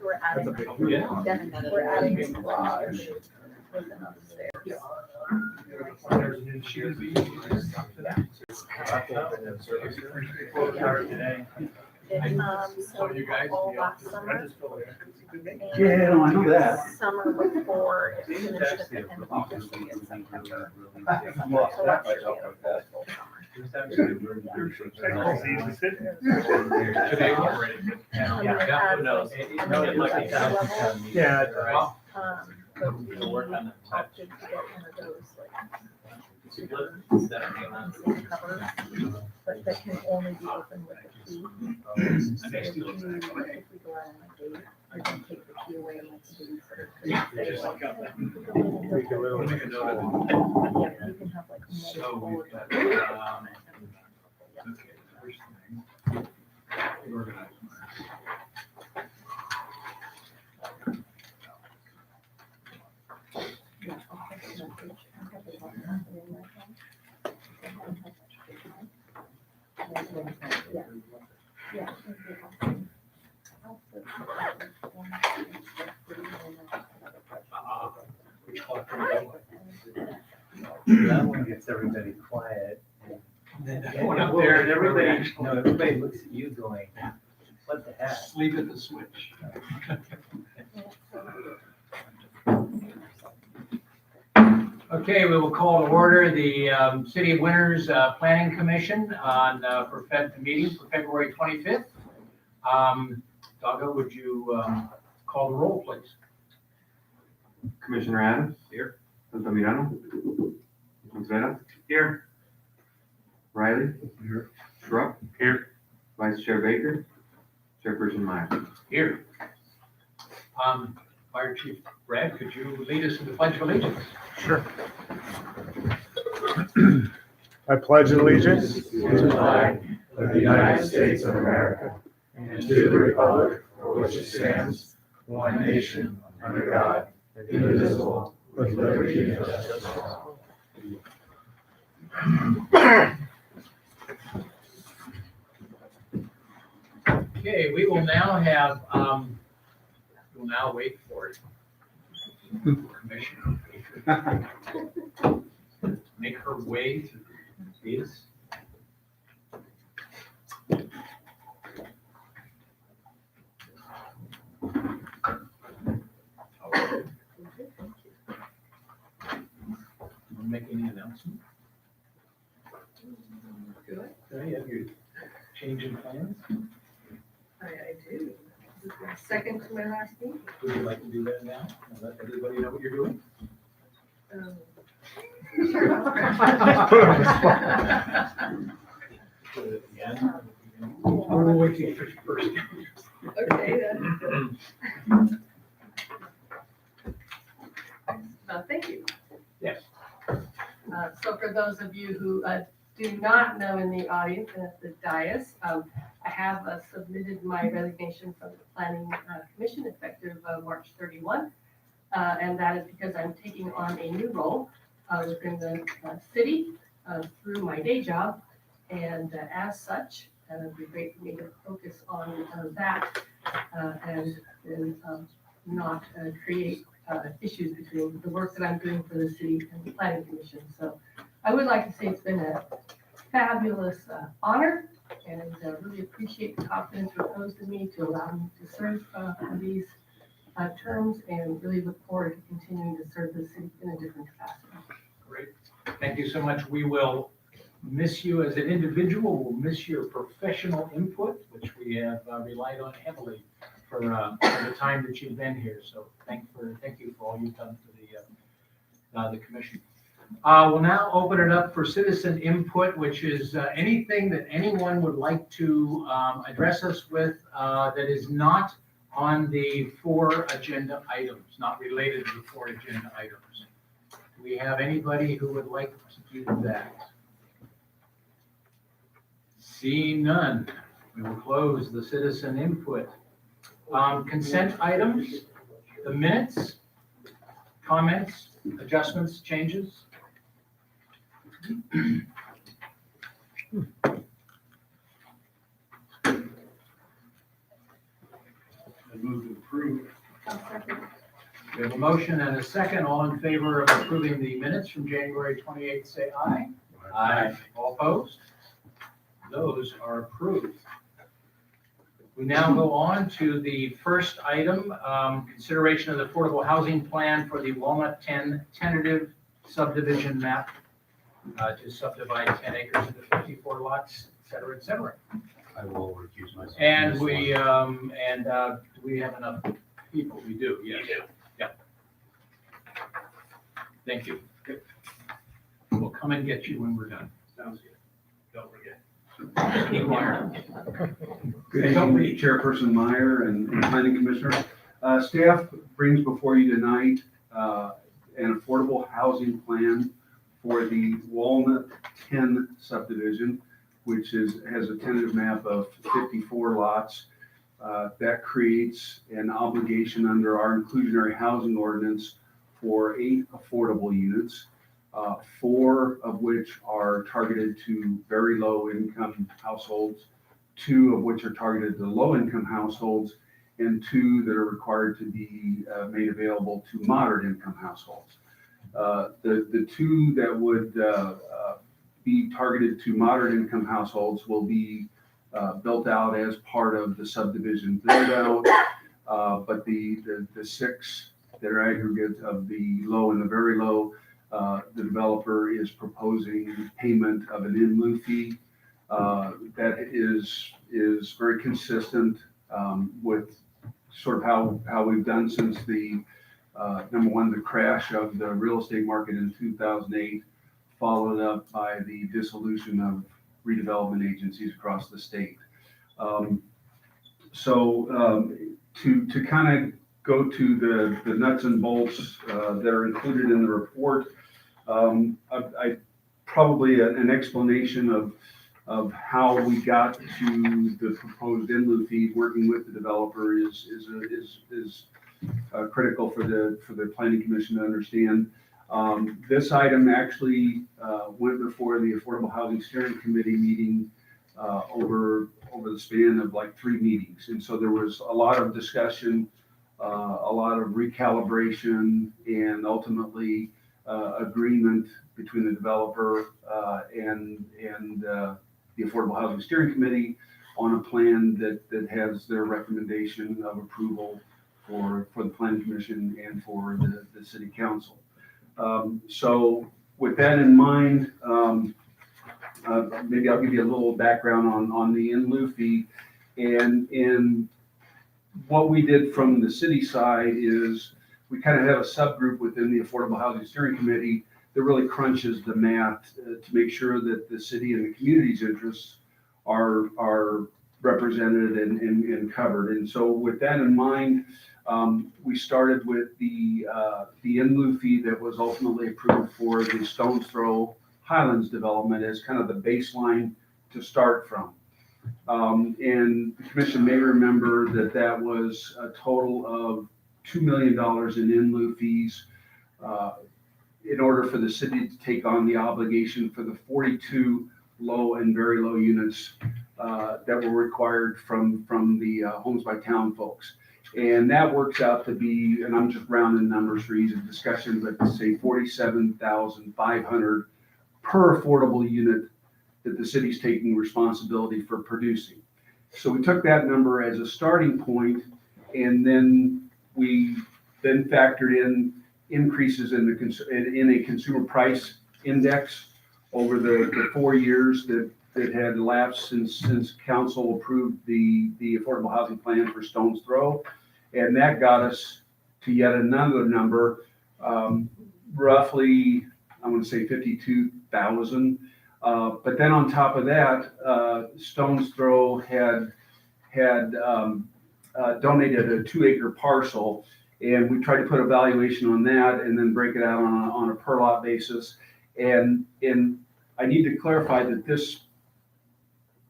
we're adding, we're adding a garage with an upstairs. So all last summer. Yeah, no, I know that. Summer before it finished at the end of August, we get September. So last year we had a full summer. Yeah. But we opted to get one of those like covers, but that can only be opened with a key. So if we go out on a date, I can take the key away and my babysitter could say like, yeah, you can have like multiple. That one gets everybody quiet. Going up there and everybody. No, everybody looks at you going, what the heck? Sleep at the switch. Okay, we will call to order the City of Winters Planning Commission on for meeting for February 25th. Doggo, would you call the roll, please? Commissioner Adams? Here. Altamirano? Contreras? Here. Riley? Here. Schrupp? Here. Vice Chair Baker? Chairperson Meyer? Here. Fire Chief Brad, could you lead us in the Pledge of Allegiance? Sure. I pledge allegiance to the flag of the United States of America and to the republic for which it stands, one nation, under God, indivisible, with liberty and justice for all. Okay, we will now have, we'll now wait for it. Commissioner Baker. Make her way to this. Make any announcement? Do Do you have your change in plans? I do. This is my second to my last meeting. Would you like to do that now? And let everybody know what you're doing? We'll wait till you finish first. Okay, then. Thank you. Yes. So for those of you who do not know in the audience and at the dais, I have submitted my resignation from the Planning Commission effective March 31. And that is because I'm taking on a new role within the city through my day job. And as such, it would be great for me to focus on that and not create issues between the work that I'm doing for the city and the Planning Commission. So I would like to say it's been a fabulous honor and really appreciate the confidence reposed in me to allow me to serve for these terms and really look forward to continuing to serve the city in a different capacity. Great. Thank you so much. We will miss you as an individual. We'll miss your professional input, which we have relied on heavily for the time that you've been here. So thank you for all you've done for the commission. We'll now open it up for citizen input, which is anything that anyone would like to address us with that is not on the 4 agenda items, not related to the 4 agenda items. Do we have anybody who would like to do that? Seeing none, we will close the citizen input. Consent items, the minutes, comments, adjustments, changes. move to approve. I'll second. We have a motion and a second. All in favor of approving the minutes from January 28th, say aye. Aye. All opposed? Those are approved. We now go on to the first item, consideration of the affordable housing plan for the Walnut 10 tentative subdivision map to subdivide 10 acres into 54 lots, et cetera, et cetera. I will recuse myself. And do we have enough people? We do, yes. Yep. Thank you. We'll come and get you when we're done. Sounds good. Don't forget. Steve Meyer. Good evening, Chairperson Meyer and Planning Commissioner. Staff brings before you tonight an affordable housing plan for the Walnut 10 subdivision, which has a tentative map of 54 lots. That creates an obligation under our inclusionary housing ordinance for 8 affordable units, 4 of which are targeted to very low income households, 2 of which are targeted to low income households, and 2 that are required to be made available to moderate income households. The 2 that would be targeted to moderate income households will be built out as part of the subdivision build out, but the 6 that are aggregate of the low and the very low, the developer is proposing payment of an in lieu fee that is very consistent with sort of how we've done since the number one, the crash of the real estate market in 2008, followed up by the dissolution of redevelopment agencies across the state. To kind of go to the nuts and bolts that are included in the report, I probably an explanation of how we got to the proposed in lieu fee working with the developer is critical for the planning commission to understand. This item actually went before the Affordable Housing Steering Committee meeting over the span of like 3 meetings. And so there was a lot of discussion, a lot of recalibration, and ultimately agreement between the developer and the Affordable Housing Steering Committee on a plan that has their recommendation of approval for the Planning Commission and for the City Council. So with that in mind, maybe I'll give you a little background on the in lieu fee. And what we did from the city side is we kind of have a subgroup within the Affordable Housing Steering Committee that really crunches the math to make sure that the city and the community's interests are represented and covered. And so with that in mind, we started with the in lieu fee that was ultimately approved for the Stones Throw Highlands development as kind of the baseline to start from. And the commission may remember that was a total of $2 million in lieu fees in order for the city to take on the obligation for the 42 low and very low units that were required from the Homes by Town folks. And that works out to be, and I'm just rounding numbers for ease of discussion, but say $47,500 per affordable unit that the city's taking responsibility for producing. So we took that number as a starting point, and then we factored in increases in a consumer price index over the 4 years that had elapsed since council approved the affordable housing plan for Stones Throw. And that got us to yet another number, roughly, I'm going to say 52,000. But then on top of that, Stones Throw had donated a 2-acre parcel, and we tried to put a valuation on that and then break it out on a per lot basis. And I need to clarify that this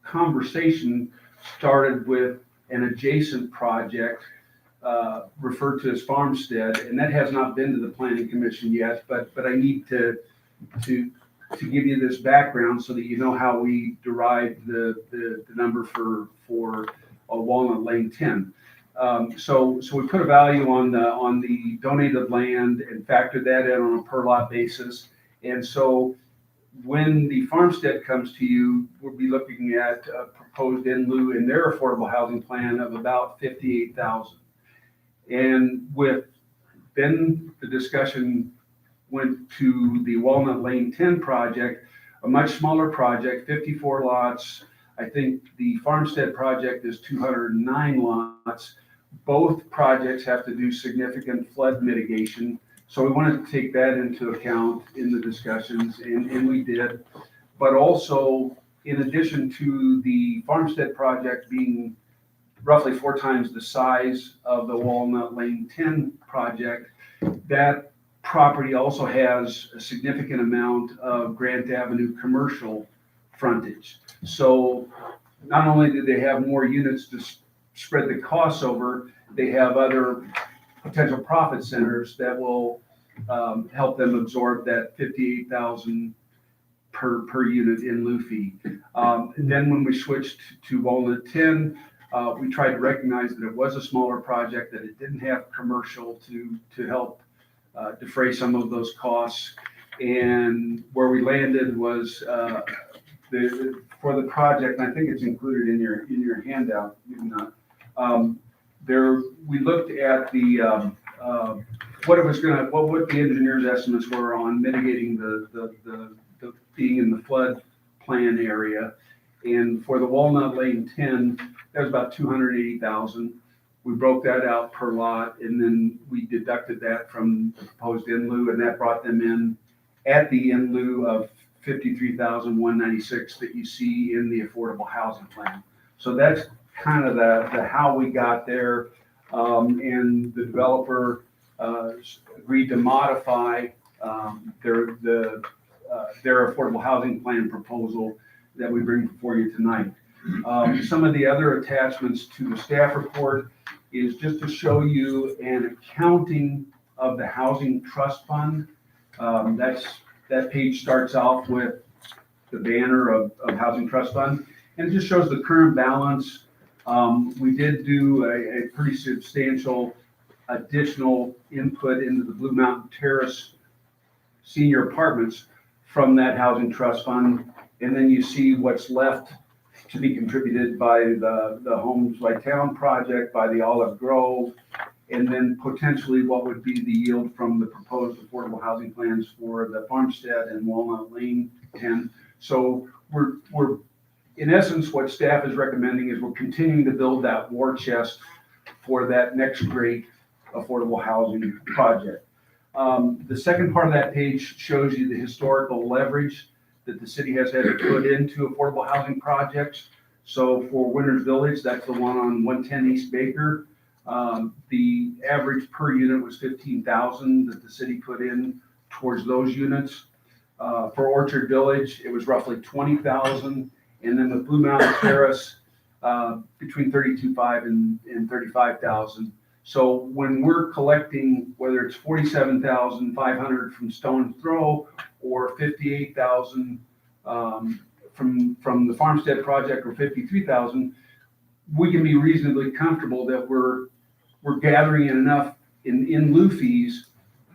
conversation started with an adjacent project referred to as Farmstead, and that has not been to the Planning Commission yet, but I need to give you this background so that you know how we derived the number for Walnut Lane 10. So we put a value on the donated land and factored that in on a per lot basis. And so when the farmstead comes to you, we'll be looking at a proposed in lieu in their affordable housing plan of about 58,000. And then the discussion went to the Walnut Lane 10 project, a much smaller project, 54 lots. I think the farmstead project is 209 lots. Both projects have to do significant flood mitigation. So we wanted to take that into account in the discussions, and we did. But also, in addition to the farmstead project being roughly 4 times the size of the Walnut Lane 10 project, that property also has a significant amount of Grant Avenue commercial frontage. So not only do they have more units to spread the costs over, they have other potential profit centers that will help them absorb that 58,000 per unit in lieu fee. Then when we switched to Walnut 10, we tried to recognize that it was a smaller project, that it didn't have commercial to help defray some of those costs. And where we landed was for the project, and I think it's included in your handout, we looked at the what the engineer's estimates were on mitigating the being in the flood plan area. And for the Walnut Lane 10, that was about 280,000. We broke that out per lot, and then we deducted that from the proposed in lieu, and that brought them in at the in lieu of 53,196 that you see in the affordable housing plan. So that's kind of the how we got there, and the developer agreed to modify their affordable housing plan proposal that we bring before you tonight. Some of the other attachments to the staff report is just to show you an accounting of the housing trust fund. That page starts off with the banner of housing trust fund, and it just shows the current balance. We did do a pretty substantial additional input into the Blue Mountain Terrace senior apartments from that housing trust fund. And then you see what's left to be contributed by the Homes by Town project, by the Olive Grove, and then potentially what would be the yield from the proposed affordable housing plans for the Farmstead and Walnut Lane 10. So we're in essence, what staff is recommending is we're continuing to build that war chest for that next great affordable housing project. The second part of that page shows you the historical leverage that the city has had to put into affordable housing projects. So for Winters Village, that's the one on 110 East Baker. The average per unit was 15,000 that the city put in towards those units. For Orchard Village, it was roughly 20,000. And then with Blue Mountain Terrace, between 32,500 and 35,000. So when we're collecting, whether it's 47,500 from Stone's Throw or 58,000 from the Farmstead project or 53,000, we can be reasonably comfortable that we're gathering in enough in lieu fees,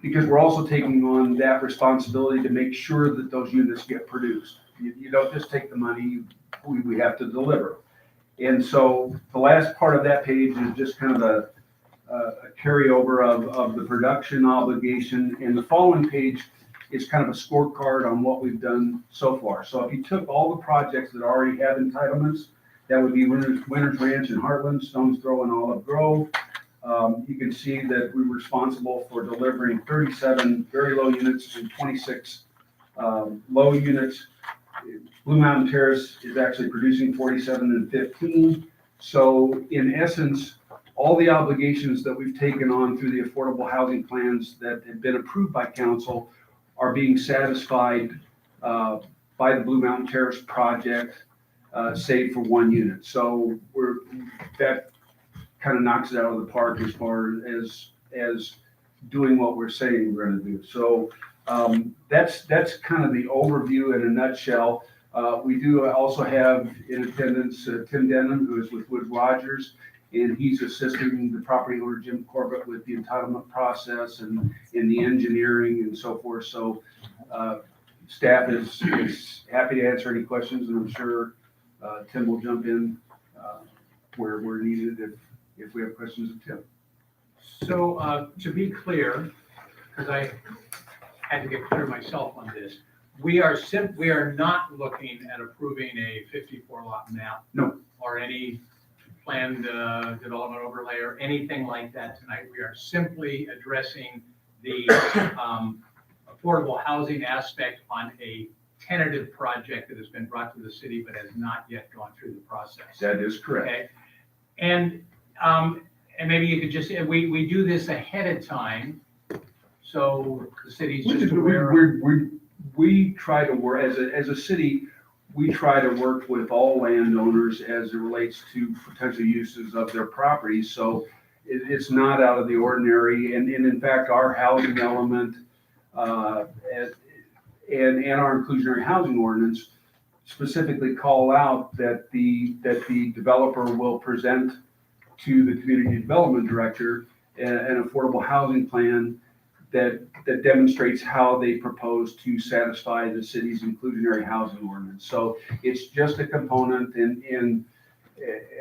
because we're also taking on that responsibility to make sure that those units get produced. You don't just take the money, we have to deliver. And so the last part of that page is just kind of a carryover of the production obligation. And the following page is kind of a scorecard on what we've done so far. So if you took all the projects that already have entitlements, that would be Winters Ranch and Heartland, Stone's Throw and Olive Grove. You can see that we were responsible for delivering 37 very low units and 26 low units. Blue Mountain Terrace is actually producing 47 and 15. So in essence, all the obligations that we've taken on through the affordable housing plans that have been approved by council are being satisfied by the Blue Mountain Terrace project, save for one unit. So that kind of knocks it out of the park as far as doing what we're saying we're going to do. So that's kind of the overview in a nutshell. We do also have in attendance Tim Denham, who is with Wood Rogers, and he's assisting the property owner, Jim Corbett, with the entitlement process and in the engineering and so forth. So staff is happy to answer any questions, and I'm sure Tim will jump in where needed if we have questions of Tim. So, to be clear, because I had to get clear myself on this, we are not looking at approving a 54 lot map. No. Or any planned development overlay or anything like that tonight. We are simply addressing the affordable housing aspect on a tentative project that has been brought to the city but has not yet gone through the process. That is correct. Okay, and maybe you could just, we do this ahead of time, so the city's just aware of. We try to work, as a city, we try to work with all landowners as it relates to potential uses of their property. So it's not out of the ordinary, and in fact, our housing element and our inclusionary housing ordinance specifically call out that the developer will present to the community development director an affordable housing plan that demonstrates how they propose to satisfy the city's inclusionary housing ordinance. So it's just a component, and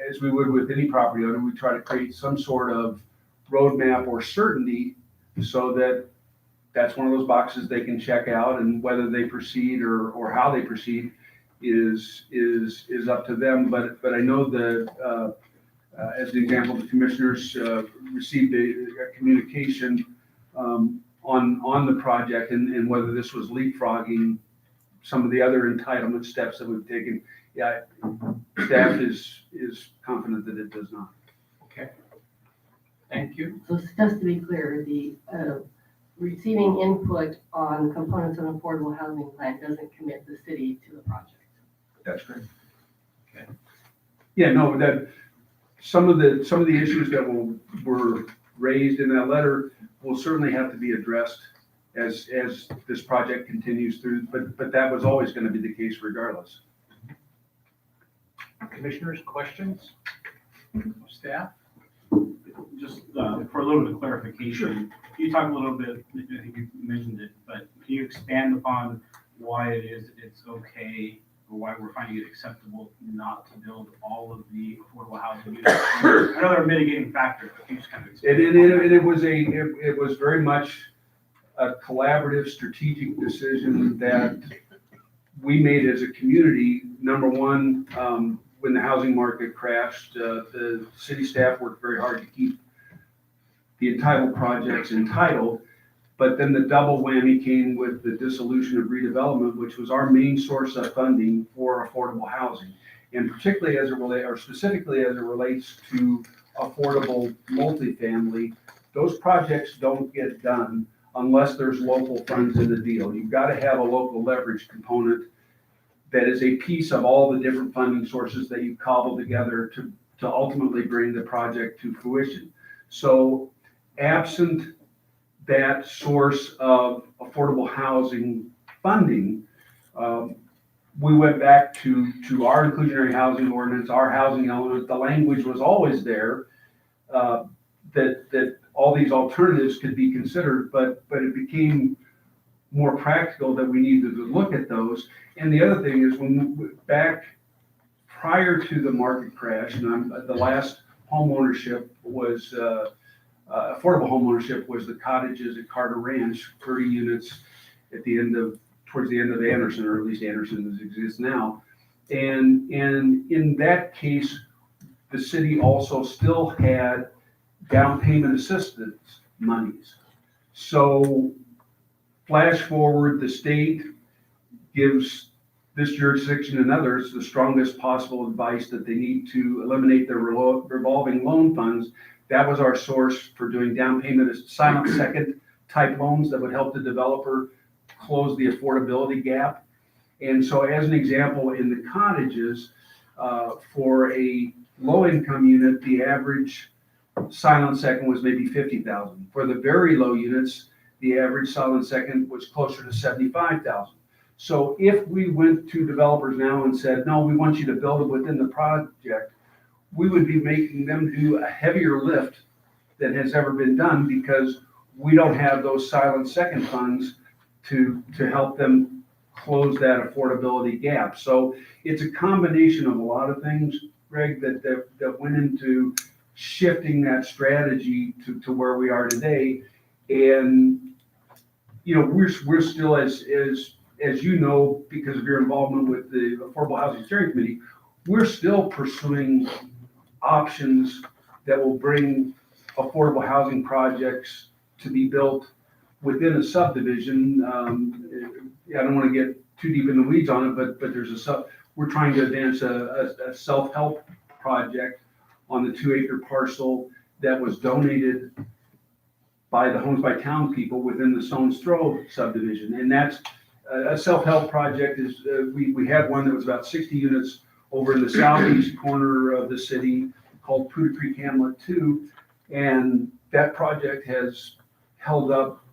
as we would with any property owner, we try to create some sort of roadmap or certainty so that that's one of those boxes they can check out, and whether they proceed or how they proceed is up to them. But I know that as an example, the commissioners received a communication on the project and whether this was leapfrogging some of the other entitlement steps that we've taken. Yeah, staff is confident that it does not. Okay, thank you. So just to be clear, the receiving input on components of an affordable housing plan doesn't commit the city to the project. That's correct. Okay. Yeah, no, that some of the issues that were raised in that letter will certainly have to be addressed as this project continues through, but that was always going to be the case regardless. Commissioners, questions? Staff? Just for a little bit of clarification, you talked a little bit, I think you mentioned it, but can you expand upon why it is it's okay, or why we're finding it acceptable not to build all of the affordable housing units? I know there are mitigating factors, but can you just kind of expand? It was very much a collaborative, strategic decision that we made as a community. Number one, when the housing market crashed, the city staff worked very hard to keep the entitled projects entitled, but then the double whammy came with the dissolution of redevelopment, which was our main source of funding for affordable housing. And particularly as it relates, or specifically as it relates to affordable multifamily, those projects don't get done unless there's local funds in the deal. You've got to have a local leverage component that is a piece of all the different funding sources that you cobble together to ultimately bring the project to fruition. So absent that source of affordable housing funding, we went back to our inclusionary housing ordinance, our housing element. The language was always there, that all these alternatives could be considered, but it became more practical that we needed to look at those. And the other thing is, back prior to the market crash, and the last home ownership was affordable home ownership was the cottages at Carter Ranch, 30 units towards the end of Anderson, or at least Anderson exists now. And in that case, the city also still had down payment assistance monies. So flash forward, the state gives this jurisdiction and others the strongest possible advice that they need to eliminate their revolving loan funds. That was our source for doing down payment silent second type loans that would help the developer close the affordability gap. And so as an example, in the cottages, for a low income unit, the average silent second was maybe 50,000. For the very low units, the average silent second was closer to 75,000. So if we went to developers now and said, no, we want you to build it within the project, we would be making them do a heavier lift than has ever been done because we don't have those silent second funds to help them close that affordability gap. So it's a combination of a lot of things, Greg, that went into shifting that strategy to where we are today. And, you know, we're still as you know, because of your involvement with the Affordable Housing Steering Committee, we're still pursuing options that will bring affordable housing projects to be built within a subdivision. I don't want to get too deep in the weeds on it, but there's we're trying to advance a self-help project on the 2-acre parcel that was donated by the Homes by Town people within the Stones Throw subdivision. And that's a self-help project. We had one that was about 60 units over in the southeast corner of the city called Poudre Creek Hamlet 2. And that project has held up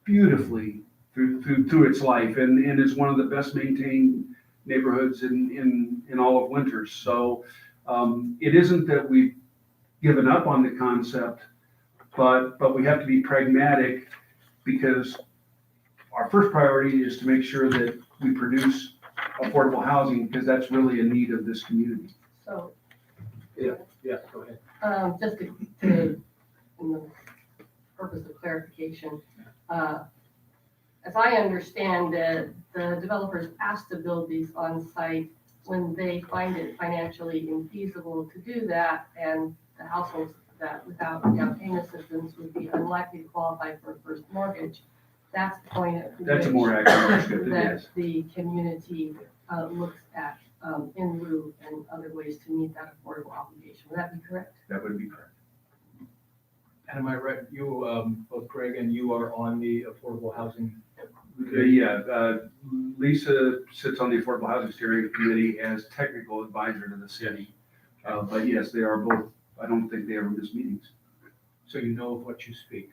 beautifully through its life and is one of the best maintained neighborhoods in all of Winters. So it isn't that we've given up on the concept, but we have to be pragmatic because our first priority is to make sure that we produce affordable housing because that's really a need of this community. So, Yeah, go ahead. just to, in the purpose of clarification, as I understand it, the developers asked to build these on site when they find it financially infeasible to do that, and the households that without down payment assistance would be unlikely to qualify for a first mortgage. That's the point at That's a which more accurate description, that yes. the community looks at in lieu and other ways to meet that affordable obligation. Would that be correct? That would be correct. And am I right, you, both Greg and you are on the Affordable Housing? Lisa sits on the Affordable Housing Steering Committee as technical advisor to the city. But yes, they are both, I don't think they ever miss meetings. So you know of what you speak.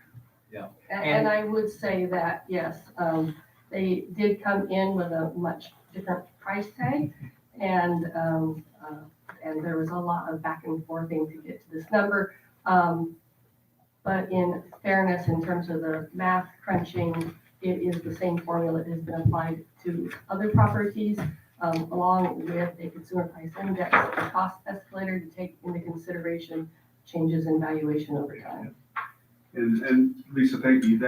And I would say that, yes, they did come in with a much different price tag. And there was a lot of back and forthing to get to this number. But in fairness, in terms of the math crunching, it is the same formula that has been applied to other properties, along with a consumer price index, a cost escalator to take into consideration changes in valuation over time. And Lisa, thank you.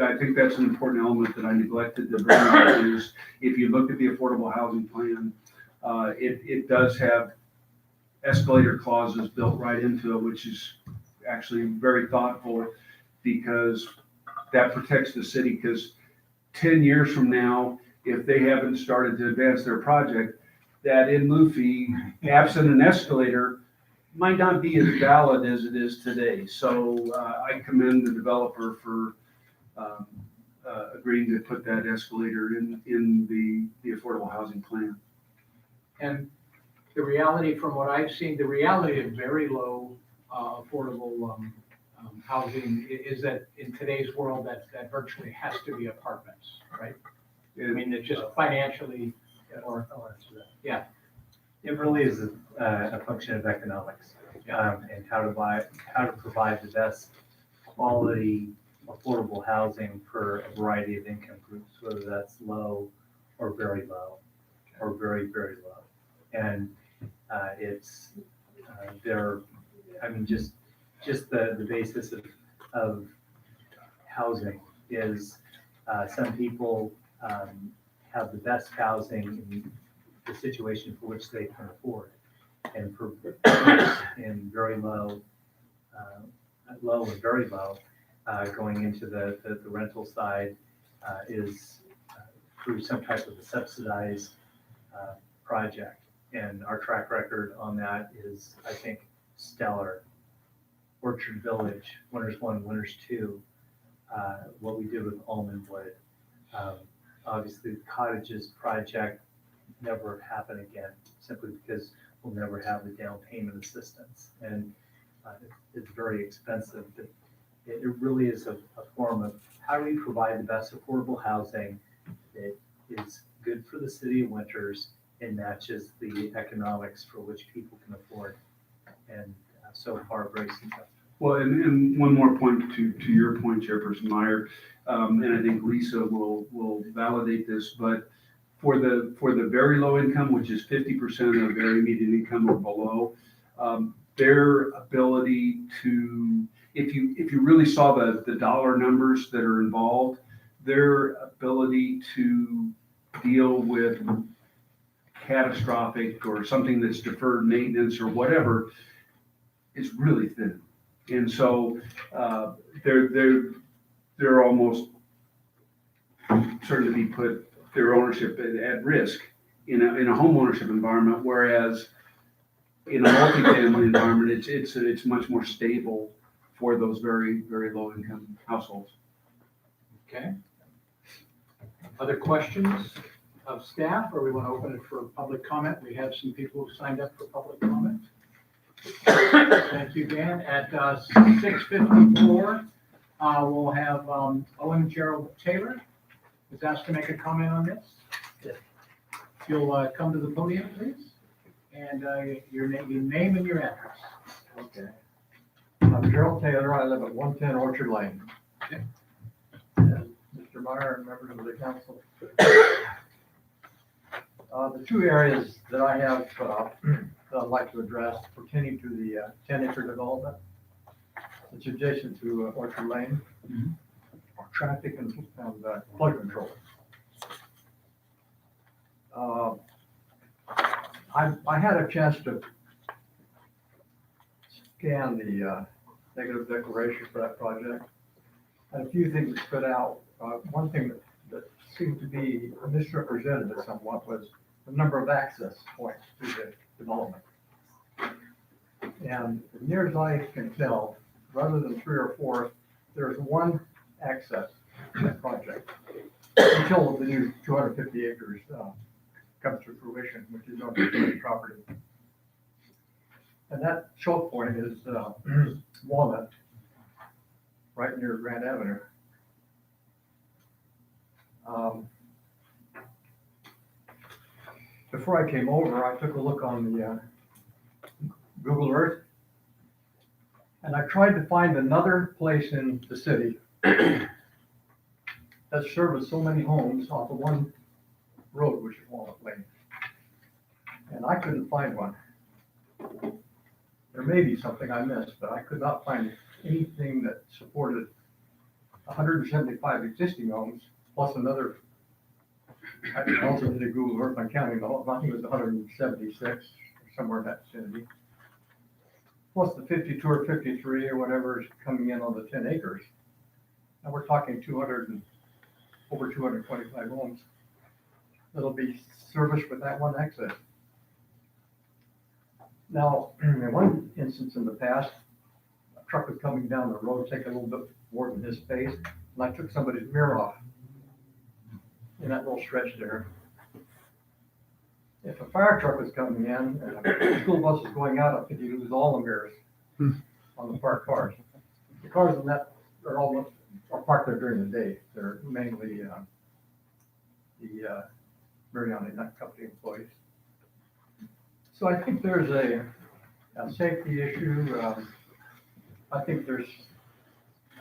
I think that's an important element that I neglected to bring up is if you look at the affordable housing plan, it does have escalator clauses built right into it, which is actually very thoughtful because that protects the city. Because 10 years from now, if they haven't started to advance their project, that in lieu fee, absent an escalator, might not be as valid as it is today. So I commend the developer for agreeing to put that escalator in the affordable housing plan. And the reality, from what I've seen, the reality of very low affordable housing is that in today's world, that virtually has to be apartments, right? I mean, it's just financially, or, yeah. It really is a function of economics, and how to provide the best quality, affordable housing for a variety of income groups, whether that's low or very low, or very, very low. And it's just the basis of housing is some people have the best housing in the situation for which they can afford. And for in very low and very low, going into the rental side is through some type of a subsidized project. And our track record on that is, I think, stellar. Orchard Village, Winters 1, Winters 2, what we did with Almondwood. Obviously, the Cottages project never happen again, simply because we'll never have the down payment assistance. And it's very expensive. But it really is a form of how do we provide the best affordable housing that is good for the city of Winters and matches the economics for which people can afford. and so far very successful. Well, and one more point to your point, Chairperson Meyer, and I think Lisa will validate this, but for the very low income, which is 50% of very median income or below, their ability to, if you really saw the dollar numbers that are involved, their ability to deal with catastrophic or something that's deferred maintenance or whatever is really thin. And so they're almost certain to be put their ownership at risk in a home ownership environment, whereas in a multifamily environment, it's much more stable for those very, very low income households. Okay. Other questions of staff, or we want to open it for public comment? We have some people who signed up for public comment. Thank you, Dan. At 6:54, we'll have Owen Gerald Taylor, who's asked to make a comment on this. If you'll come to the podium, please, and your name and your address. Okay. I'm Gerald Taylor. I live at 110 Orchard Lane. Okay. And Mr. Meyer and members of the council. The two areas that I have that I'd like to address pertaining to the 10-acre development that's adjacent to Orchard Lane, are traffic and flood control. I had a chance to scan the negative declaration for that project, and a few things that stood out. One thing that seemed to be misrepresented somewhat was the number of access points to the development. And as near as I can tell, rather than 3 or 4, there's one access to that project until the new 250 acres comes to fruition, which is on the city property. And that choke point is Walnut, right near Grand Avenue. Before I came over, I took a look on the Google Earth, and I tried to find another place in the city that serviced so many homes off of one road, which is Walnut Lane. And I couldn't find one. There may be something I missed, but I could not find anything that supported 175 existing homes, plus another, I also did a Google Earth, I'm counting the whole, I think it was 176, somewhere in that vicinity. Plus the 52 or 53 or whatever is coming in on the 10 acres. Now we're talking over 225 homes that'll be serviced with that one access. Now, in one instance in the past, a truck was coming down the road, taking a little bit more than his space, and I took somebody's mirror off in that little stretch there. If a fire truck was coming in and a school bus was going out, I think you'd lose all the mirrors on the parked cars. The cars in that are parked there during the day. They're mainly the Mariani Nut Company employees. So I think there's a safety issue. I think there's,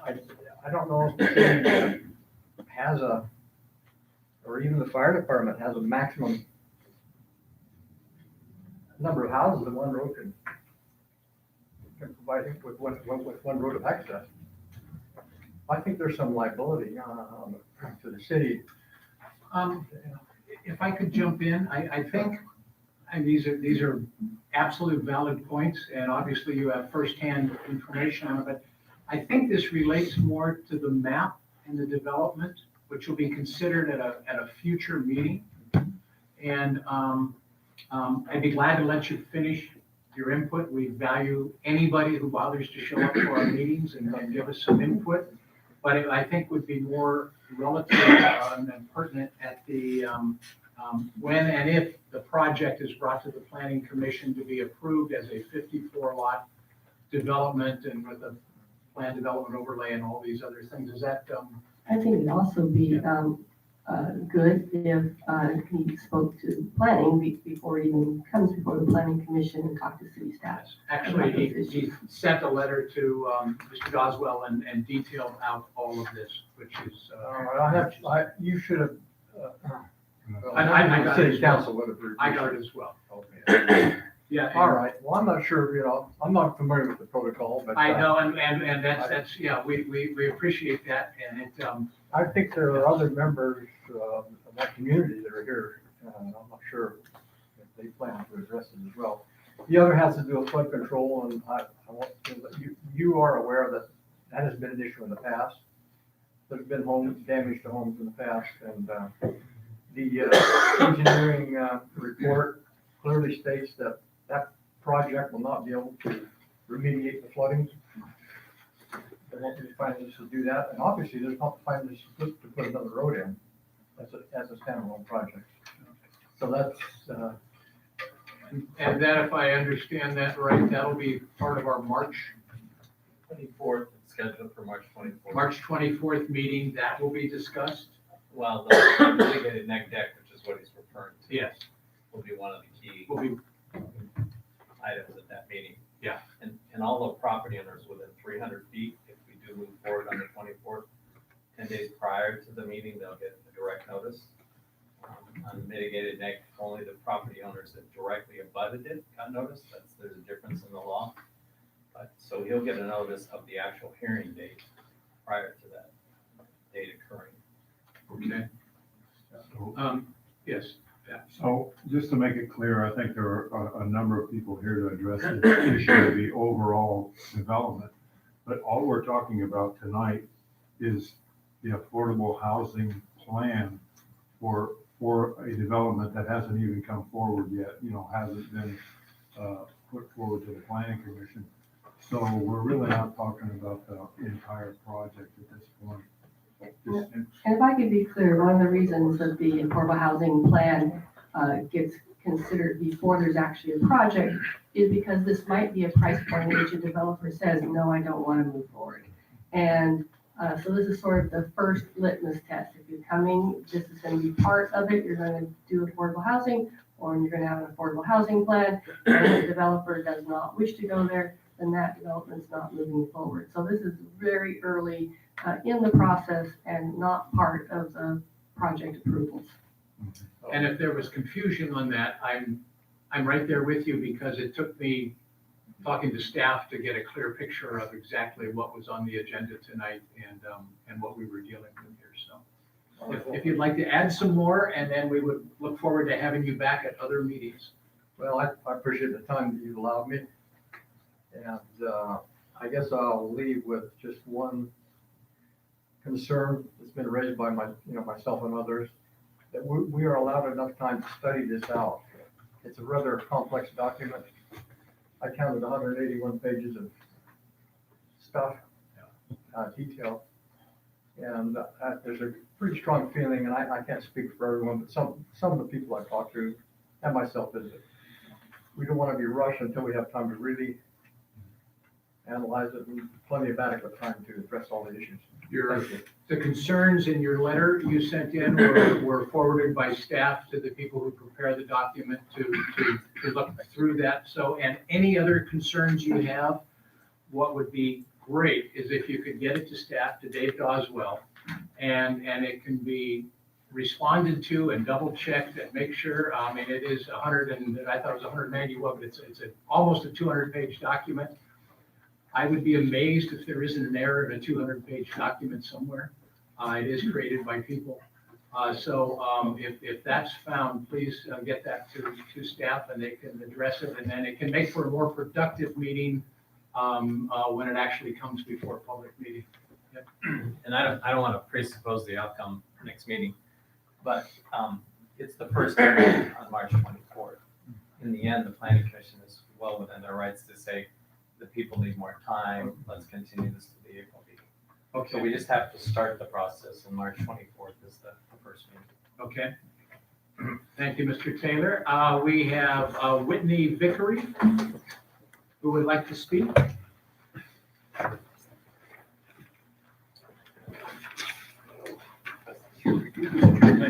I don't know if the city has or even the fire department has a maximum number of houses that one road can provide with one road of access. I think there's some liability to the city. If I could jump in, I think, and these are absolute valid points, and obviously you have firsthand information on it, but I think this relates more to the map and the development, which will be considered at a future meeting. And I'd be glad to let you finish your input. We value anybody who bothers to show up for our meetings and give us some input. But I think would be more relative and pertinent at the when and if the project is brought to the Planning Commission to be approved as a 54 lot development and with a planned development overlay and all these other things. Is that? I think it'd also be good if he spoke to planning before he even comes before the planning commission and talk to city staff. Actually, he sent a letter to Mr. Goswell and detailed out all of this, which is, You should have, I got city it. council would have. I got it as well. Okay. Yeah. All right, well, I'm not sure, I'm not familiar with the protocol, but. I know, and that's, yeah, we appreciate that, and it, I think there are other members of that community that are here, and I'm not sure if they plan to address it as well. The other has to do with flood control, and I want to let you are aware that that has been an issue in the past. There's been damage to homes in the past, and the engineering report clearly states that that project will not be able to remediate the flooding. There won't be finances to do that, and obviously there's not finances to put another road in as a standalone project. So that's, and that, if I understand that right, that'll be part of our March 24th, it's scheduled for March 24th. March 24th meeting, that will be discussed? Well, the mitigated neg deck, which is what he's referring to. Yes. Will be one of the key Will be, items at that meeting. Yeah. And all the property owners within 300 feet, if we do move forward on the 24th, 10 days prior to the meeting, they'll get a direct notice. On mitigated neg, only the property owners that directly abutted it got notice. There's a difference in the law. But, so he'll get a notice of the actual hearing date prior to that date occurring. okay. Yes. So just to make it clear, I think there are a number of people here to address the issue of the overall development. But all we're talking about tonight is the affordable housing plan for a development that hasn't even come forward yet, hasn't been put forward to the planning commission. So we're really not talking about the entire project at this point. And if I could be clear, one of the reasons that the affordable housing plan gets considered before there's actually a project is because this might be a price point at which a developer says, no, I don't want to move forward. And so this is sort of the first litmus test. If you're coming, this is going to be part of it. You're going to do affordable housing, or you're going to have an affordable housing plan, and the developer does not wish to go there, then that development's not moving forward. So this is very early in the process and not part of the project approvals. And if there was confusion on that, I'm right there with you, because it took me talking to staff to get a clear picture of exactly what was on the agenda tonight and what we were dealing with here. So if you'd like to add some more, and then we would look forward to having you back at other meetings. Well, I appreciate the time that you allowed me. And I guess I'll leave with just one concern that's been raised by myself and others, that we are allowed enough time to study this out. It's a rather complex document. I counted 181 pages of stuff, detail. And there's a pretty strong feeling, and I can't speak for everyone, but some of the people I talked to, and myself, is that we don't want to be rushed until we have time to really analyze it, and plenty of adequate time to address all the issues. Thank you. The concerns in your letter you sent in were forwarded by staff to the people who prepare the document to look through that. So, and any other concerns you have, what would be great is if you could get it to staff, to Dave Doswell, and it can be responded to and double checked and make sure. I mean, it is 100 and I thought it was 191, but it's almost a 200-page document. I would be amazed if there isn't an error in a 200-page document somewhere. It is created by people. So if that's found, please get that to staff, and they can address it, and then it can make for a more productive meeting when it actually comes before a public meeting. Yep. And I don't want to presuppose the outcome next meeting, but it's the first hearing on March 24th. In the end, the planning commission is well within their rights to say, the people need more time, let's continue this to the April meeting. Okay. So we just have to start the process, and March 24th is the first meeting. Okay. Thank you, Mr. Taylor. We have Whitney Vickery, who would like to speak.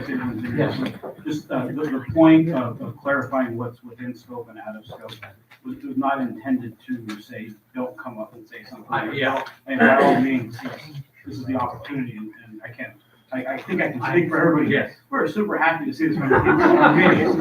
I say one thing? Yes. Just, the point of clarifying what's within scope and out of scope was not intended to say, don't come up and say something. Yeah. And by all means, yes, this is the opportunity, and I can't, I think I can speak for everybody. Yes. We're super happy to see this many people in our meetings.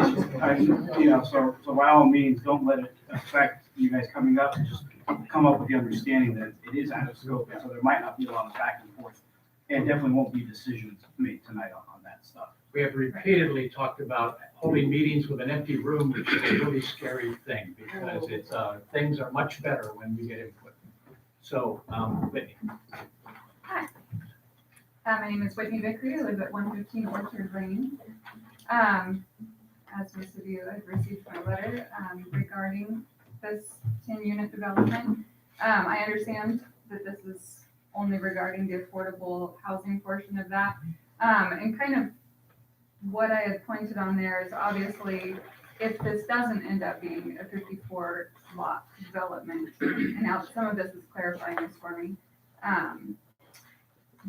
You know, so by all means, don't let it affect you guys coming up, just come up with the understanding that it is out of scope, and so there might not be a lot of back and forth. And definitely won't be decisions made tonight on that stuff. We have repeatedly talked about holding meetings with an empty room, which is a really scary thing, because it's, things are much better when we get input. So, Whitney. Hi. My name is Whitney Vickery. I live at 115 Orchard Lane. As most of you, I've received my letter regarding this 10-unit development. I understand that this is only regarding the affordable housing portion of that. And kind of what I had pointed on there is obviously if this doesn't end up being a 54 lot development, and now some of this is clarifying this for me,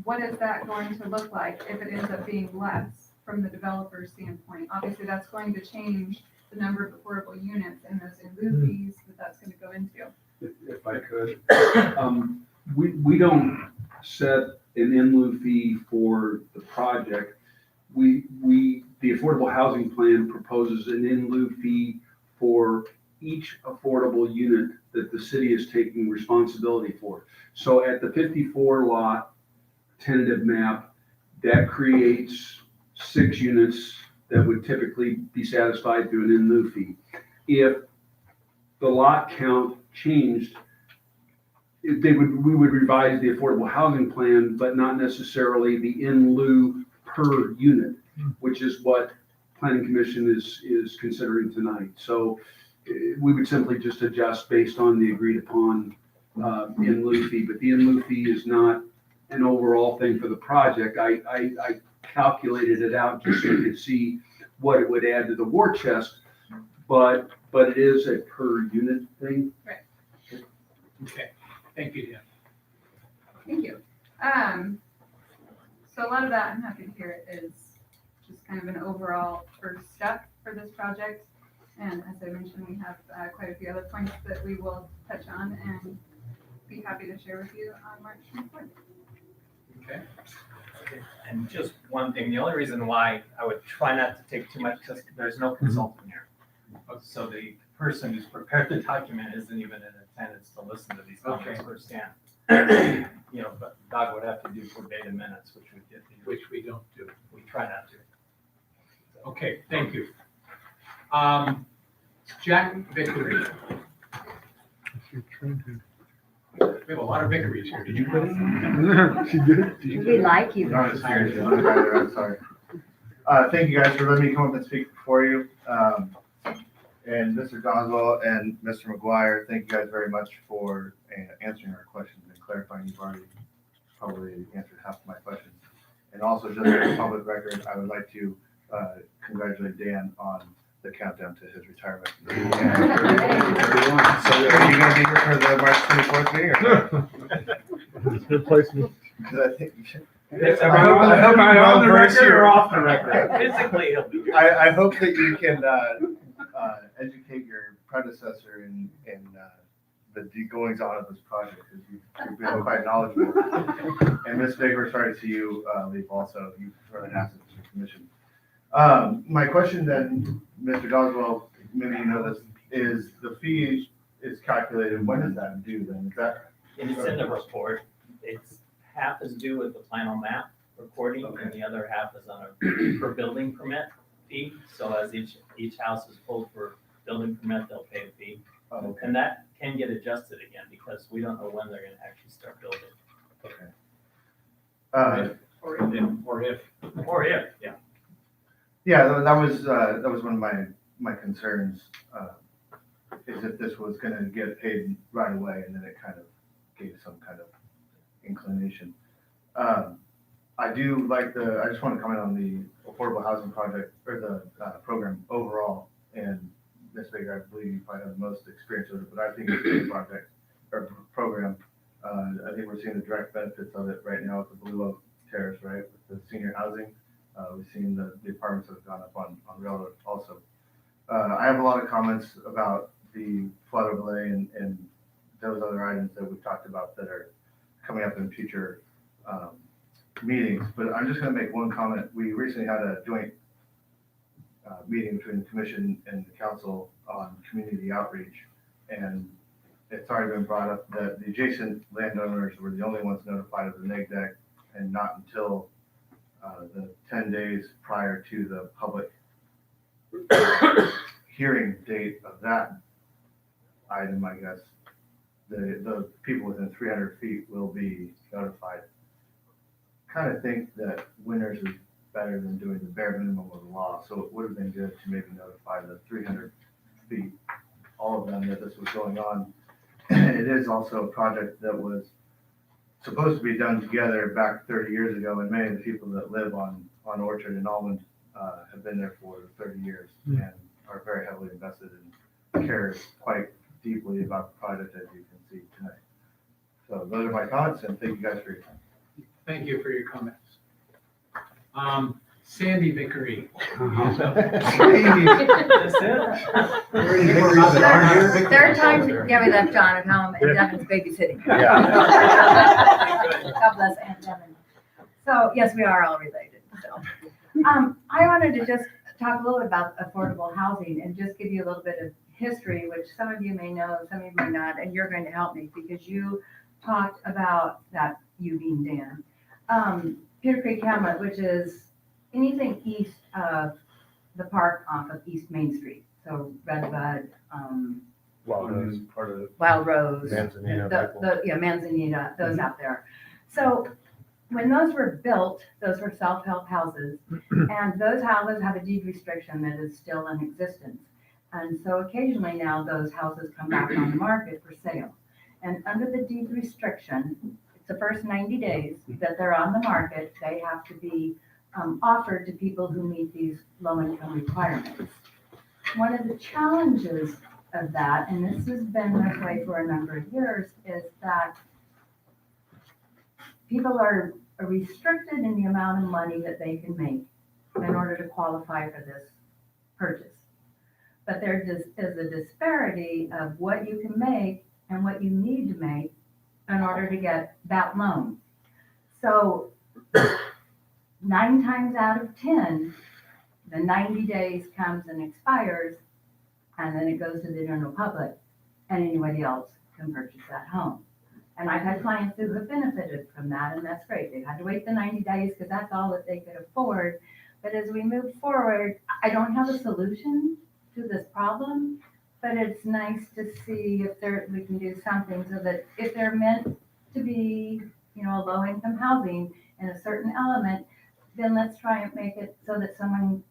what is that going to look like if it ends up being less from the developer's standpoint? Obviously, that's going to change the number of affordable units and those in lieu fees that's going to go into. If I could, we don't set an in lieu fee for the project. The affordable housing plan proposes an in lieu fee for each affordable unit that the city is taking responsibility for. So at the 54 lot tentative map, that creates 6 units that would typically be satisfied through an in lieu fee. If the lot count changed, we would revise the affordable housing plan, but not necessarily the in lieu per unit, which is what planning commission is considering tonight. So we would simply just adjust based on the agreed upon in lieu fee, but the in lieu fee is not an overall thing for the project. I calculated it out just so you could see what it would add to the war chest, but it is a per unit thing. Okay, thank you, Dan. Thank you. So a lot of that, I'm happy to hear it, is just kind of an overall first step for this project. And as I mentioned, we have quite a few other points that we will touch on and be happy to share with you on March 24th. Okay. And just one thing, the only reason why I would try not to take too much, because there's no consultant here. So the person who's prepared the document isn't even in attendance to listen to these comments firsthand. You know, but Doug would have to do verbatim minutes, which we get to, Which we don't do. we try not to. Okay, thank you. Jack Vickery. We have a lot of Vickeries here. Did you put it? She did? We like you. No, it's serious. I'm sorry. Thank you guys for letting me come up and speak before you. And Mr. Goswell and Mr. McGuire, thank you guys very much for answering our questions and clarifying. You've already probably answered half of my questions. And also, just for the public record, I would like to congratulate Dan on the countdown to his retirement. So are you gonna be here for the March 24th meeting or? Good placement. Because I think you should. I hope I'm on the record or off the record? Physically, he'll be here. I hope that you can educate your predecessor in the goings on of this project, because you've been quite knowledgeable. And Ms. Vigor, sorry to see you leave also. You've really an asset to the commission. My question then, Mr. Goswell, maybe you know this, is the fee is calculated, when is that due then? Is that? It's in the report. It's half is due with the final map recording, and the other half is on a per building permit fee. So as each house is pulled for building permit, they'll pay a fee. Oh, okay. And that can get adjusted again because we don't know when they're gonna actually start building. Okay. Or if, yeah. Yeah, that was one of my concerns, is if this was gonna get paid right away, and then it kind of gave some kind of inclination. I do like I just want to comment on the affordable housing project, or the program overall, and Ms. Baker, I believe you probably have the most experience with it, but I think it's a great project, or program. I think we're seeing the direct benefits of it right now with the Blue Oak Terrace, right, with the senior housing. We've seen the apartments that have gone up on Railroad also. I have a lot of comments about the flood overlay and those other items that we've talked about that are coming up in future meetings, but I'm just gonna make one comment. We recently had a joint meeting between the commission and the council on community outreach. And it's already been brought up that the adjacent landowners were the only ones notified of the neg deck, and not until the 10 days prior to the public hearing date of that item, I guess, the people within 300 feet will be notified. Kind of think that Winters is better than doing the bare minimum of the law, so it would have been good to maybe notify the 300 feet, all of them, that this was going on. And it is also a project that was supposed to be done together back 30 years ago, and many of the people that live on Orchard and Almond have been there for 30 years and are very heavily invested and care quite deeply about the project, as you can see tonight. So those are my comments, and thank you guys for your time. Thank you for your comments. Sandy Vickery. Third time Gary left John at home and Devin's babysitting. God bless Aunt Devin. So, yes, we are all related, so. I wanted to just talk a little bit about affordable housing and just give you a little bit of history, which some of you may know, some of you may not, and you're going to help me because you talked about that, you being Dan. Peter Creek Hamlet, which is anything east of the park off of East Main Street. So Redbud, Wild Rose, part of Wild Rose, Manzanita. Manzanita, those out there. So when those were built, those were self-help houses, and those houses have a deed restriction that is still in existence. And so occasionally now those houses come back on the market for sale. And under the deed restriction, it's the first 90 days that they're on the market, they have to be offered to people who meet these low-income requirements. One of the challenges of that, and this has been this way for a number of years, is that people are restricted in the amount of money that they can make in order to qualify for this purchase. But there is a disparity of what you can make and what you need to make in order to get that loan. So 9 times out of 10, the 90 days comes and expires, and then it goes to the general public, and anybody else can purchase that home. And I've had clients who have benefited from that, and that's great. They've had to wait the 90 days because that's all that they could afford. But as we move forward, I don't have a solution to this problem, but it's nice to see if we can do something so that if they're meant to be, a low-income housing in a certain element, then let's try and make it so that someone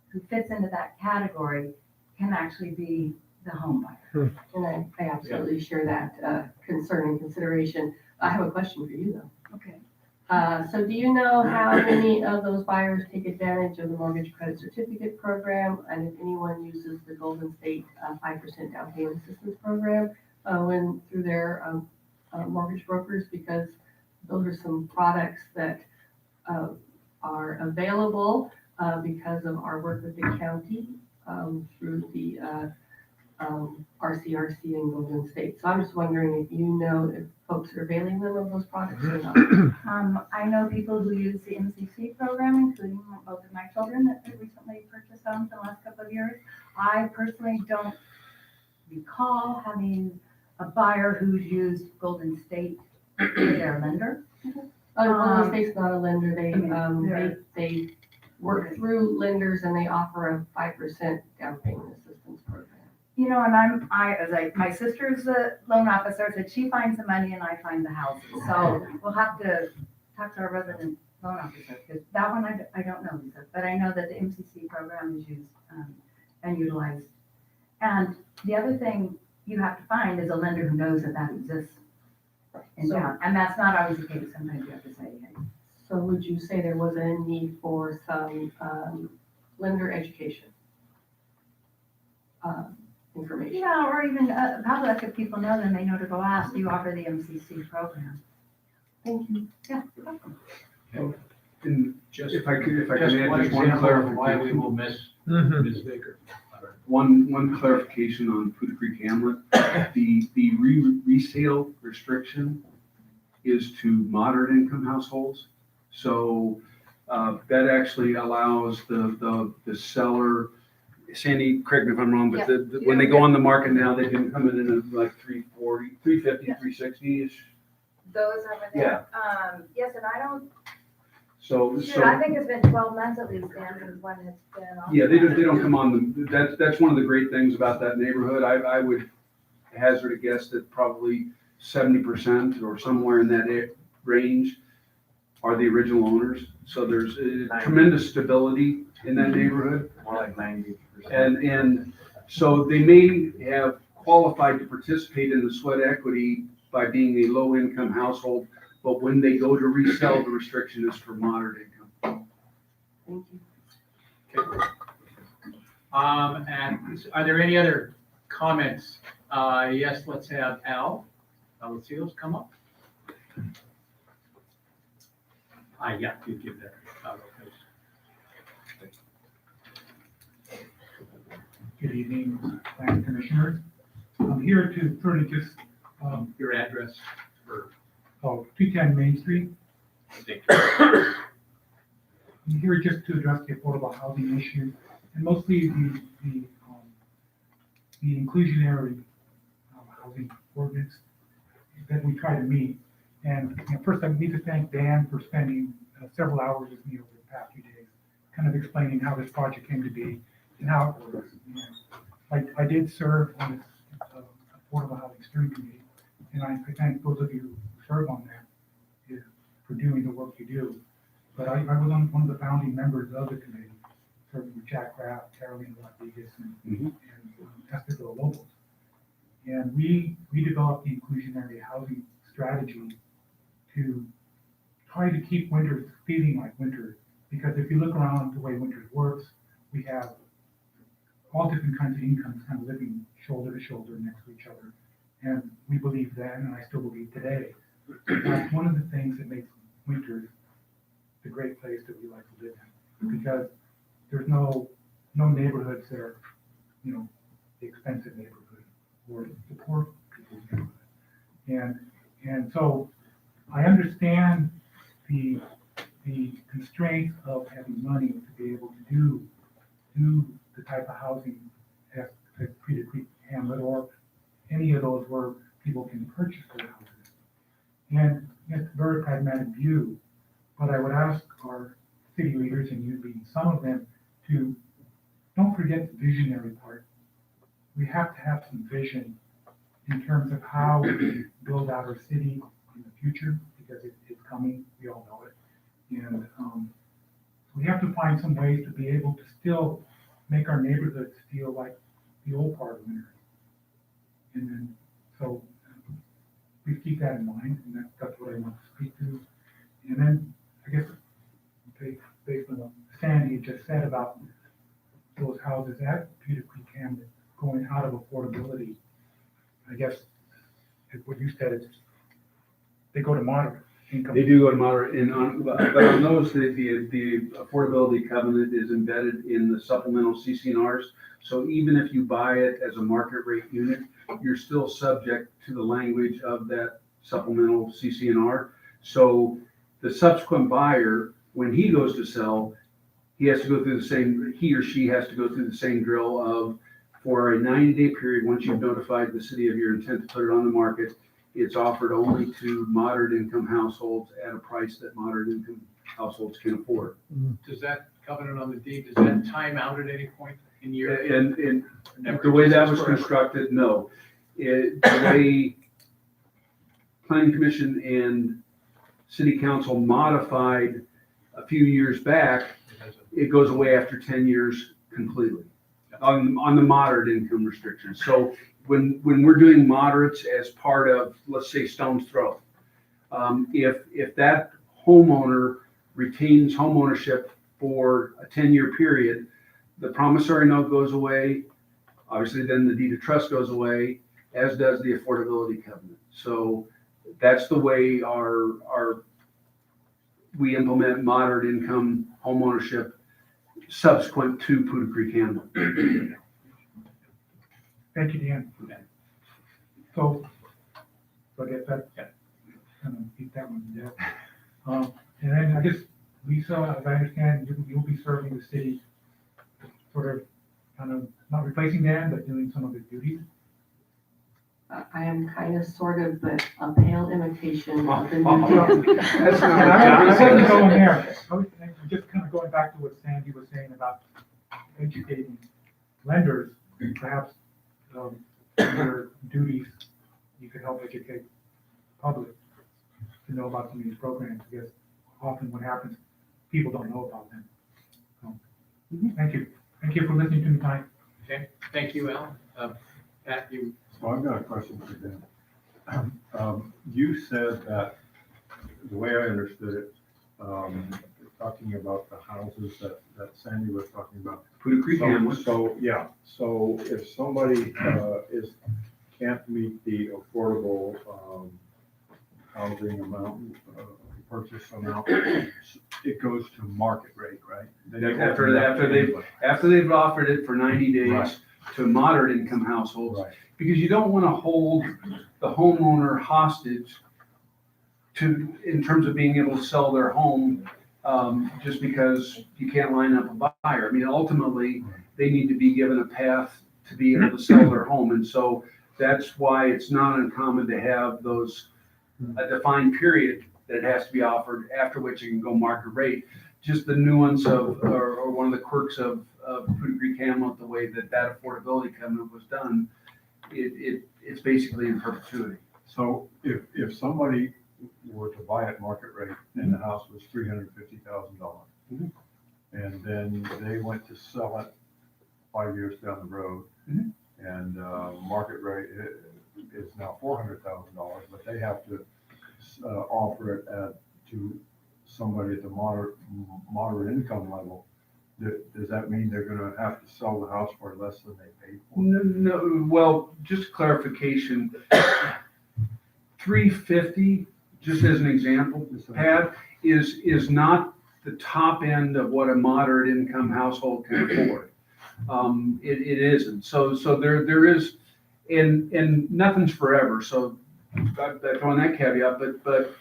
who fits into that category can actually be the home buyer. And I absolutely share that concern and consideration. I have a question for you though. Okay. So do you know how many of those buyers take advantage of the mortgage credit certificate program? And if anyone uses the Golden State 5% down payment assistance program when through their mortgage brokers? Because those are some products that are available because of our work with the county through the RCRC in Golden State. So I'm just wondering if you know if folks are availing them of those products or not. I know people who use the MCC program, including both of my children that have recently purchased homes in the last couple of years. I personally don't recall having a buyer who's used Golden State as their lender. Golden State's not a lender. They work through lenders and they offer a 5% down payment assistance program. And my sister's a loan officer, so she finds the money and I find the houses. So we'll have to talk to our resident loan officer, because that one I don't know, Lisa, but I know that the MCC program is used and utilized. And the other thing you have to find is a lender who knows that exists in town. And that's not always the case. Sometimes you have to say, hey. So would you say there was a need for some lender education information? Yeah, or even public, if people know, then they know to go ask, do you offer the MCC program? Thank you. Yeah, you're welcome. And Just, if I could just add one just one example of why we clarification. will miss Ms. Baker. One clarification on Poudre Creek Hamlet. The resale restriction is to moderate income households. So that actually allows the seller, Sandy, correct me if I'm wrong, but when they go on the market now, they can come in at like 340, 350, 360-ish. Those over there? Yes, and I don't, So, shoot, I think it's been 12 months at least, Dan, since when it's been on. yeah, they don't come on that's one of the great things about that neighborhood. I would hazard a guess that probably 70% or somewhere in that range are the original owners. So there's tremendous stability in that neighborhood. More like 90%. And so they may have qualified to participate in the sweat equity by being a low income household, but when they go to resell, the restriction is for moderate income. Thank you. And are there any other comments? Yes, let's have Al Alcios come up. Yeah, you give that. Good evening, Planning Commissioners. I'm here to sort of just, Your address for. 210 Main Street. Thank you. I'm here just to address the affordable housing issue and mostly the inclusionary housing ordinance that we try to meet. And first, I need to thank Dan for spending several hours with me over the past few days, kind of explaining how this project came to be and how it works. I did serve on this affordable housing steering committee, and I thank those of you who serve on that for doing the work you do. But I was on one of the founding members of the committee, serving with Jack Graff, Carolina Rodriguez, and Estico Lobos. And we developed the inclusionary housing strategy to try to keep winters feeling like winter. Because if you look around the way winter works, we have all different kinds of incomes kind of living shoulder to shoulder next to each other. And we believe then, and I still believe today, that's one of the things that makes winters the great place that we like to live in. Because there's no neighborhoods that are, the expensive neighborhood or the poor people's neighborhood. And so I understand the constraints of having money to be able to do the type of housing at Poudre Creek Hamlet or any of those where people can purchase their houses. And it's a very pragmatic view, but I would ask our city leaders, and you being some of them, to don't forget the visionary part. We have to have some vision in terms of how we build out our city in the future, because it's coming, we all know it. And we have to find some ways to be able to still make our neighborhoods feel like the old part of Winter. And then, so please keep that in mind, and that's what I want to speak to. And then, I guess, based on what Sandy just said about those houses at Poudre Creek Hamlet going out of affordability, I guess what you said is they go to moderate income. They do go to moderate, but on those, the affordability covenant is embedded in the supplemental CC&Rs. So even if you buy it as a market rate unit, you're still subject to the language of that supplemental CC&R. So the subsequent buyer, when he goes to sell, he or she has to go through the same drill of, for a 90-day period, once you've notified the city of your intent to put it on the market, it's offered only to moderate income households at a price that moderate income households can afford. Does that covenant on the deed, does that time out at any point in year? And the way that was constructed, no. The way Planning Commission and City Council modified a few years back, it goes away after 10 years completely on the moderate income restrictions. So when we're doing moderates as part of, let's say, Stone's Throw, if that homeowner retains homeownership for a 10-year period, the promissory note goes away. Obviously, then the deed of trust goes away, as does the affordability covenant. So that's the way we implement moderate income homeownership subsequent to Poudre Creek Hamlet. Thank you, Dan. So I guess that kind of beat that one to death. And then I guess, Lisa, as I understand, you'll be serving the city, sort of, kind of, not replacing Dan, but doing some of his duties. I am kind of, sort of, but a pale imitation of the new Dan. That's not And what I John wasn't said. going there. I'm just kind of going back to what Sandy was saying about educating lenders, perhaps, your duties, you could help educate the public to know about some of these programs, because often what happens, people don't know about them. So, thank you. Thank you for listening to me tonight. Okay, thank you, Al. Pat, you, So I've got a question for Dan. You said that, the way I understood it, talking about the houses that Sandy was talking about. Poudre Creek Hamlet. So, yeah, so if somebody, can't meet the affordable, housing amount, purchase amount, it goes to market rate, right? Then you open it up to After they've offered it for 90 days Right. to moderate income households, Right. because you don't want to hold the homeowner hostage in terms of being able to sell their home, just because you can't line up a buyer. I mean, ultimately, they need to be given a path to be able to sell their home. And so that's why it's not uncommon to have those, a defined period that has to be offered, after which you can go market rate. Just the nuance of, or one of the quirks of Poudre Creek Hamlet, the way that affordability covenant was done, it's basically in perpetuity. So if somebody were to buy at market rate and the house was $350,000, Mhm. and then they went to sell it 5 years down the road, Mhm. and market rate is now $400,000, but they have to offer it to somebody at the moderate income level, does that mean they're gonna have to sell the house for less than they paid for? No, well, just clarification, 350, just as an example, Pat, is not the top end of what a moderate income household can afford. It isn't. So there is, and nothing's forever, so I'm throwing that caveat, but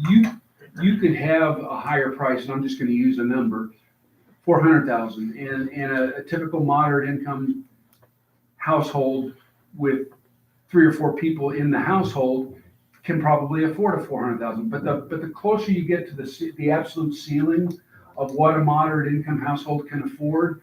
you could have a higher price, and I'm just gonna use a number, 400,000, and a typical moderate income household with 3 or 4 people in the household can probably afford a 400,000. But the closer you get to the absolute ceiling of what a moderate income household can afford,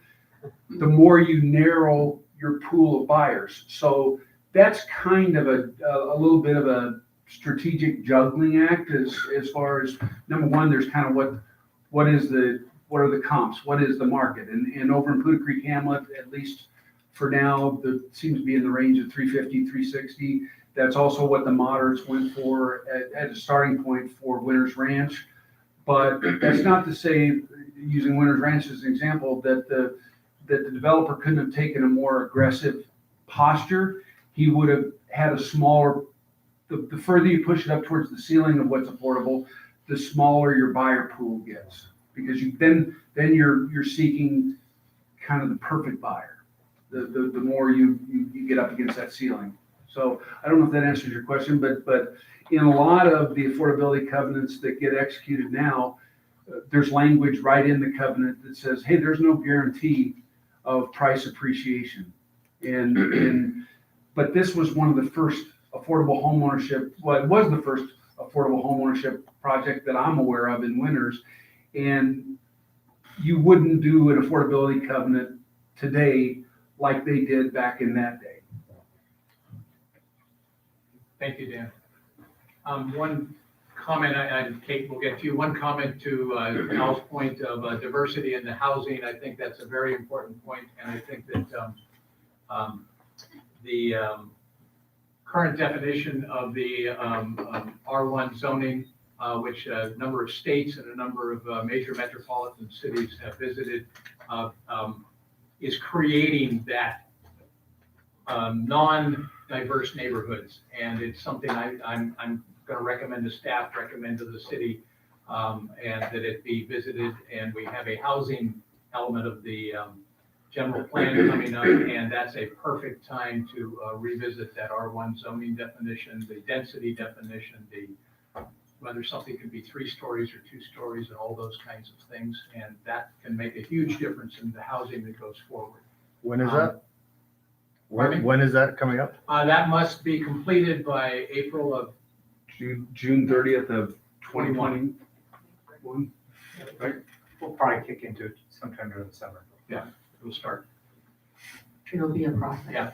the more you narrow your pool of buyers. So that's kind of a little bit of a strategic juggling act as far as, number one, there's kind of what are the comps? What is the market? And over in Poudre Creek Hamlet, at least for now, seems to be in the range of 350, 360. That's also what the moderates went for at a starting point for Winters Ranch. But that's not to say, using Winters Ranch as an example, that the developer couldn't have taken a more aggressive posture. He would have had a smaller, the further you push it up towards the ceiling of what's affordable, the smaller your buyer pool gets. Because then you're seeking kind of the perfect buyer. The more you get up against that ceiling. So I don't know if that answers your question, but in a lot of the affordability covenants that get executed now, there's language right in the covenant that says, hey, there's no guarantee of price appreciation. But this was one of the first affordable homeownership, well, it was the first affordable homeownership project that I'm aware of in Winters. And you wouldn't do an affordability covenant today like they did back in that day. thank you, Dan. One comment, and Kate will get to you, one comment to Al's point of diversity in the housing. I think that's a very important point, and I think that the current definition of the R1 zoning, which a number of states and a number of major metropolitan cities have visited, is creating that non-diverse neighborhoods. And it's something I'm going to recommend to staff, recommend to the city, and that it be visited, and we have a housing element of the general plan coming up, and that's a perfect time to revisit that R1 zoning definition, the density definition, whether something can be 3 stories or 2 stories, and all those kinds of things, and that can make a huge difference in the housing that goes forward. When is that? Pardon me? When is that coming up? That must be completed by April of June 30th of 2021. We'll probably kick into it sometime during the summer. It'll start. It'll be a process. Yeah.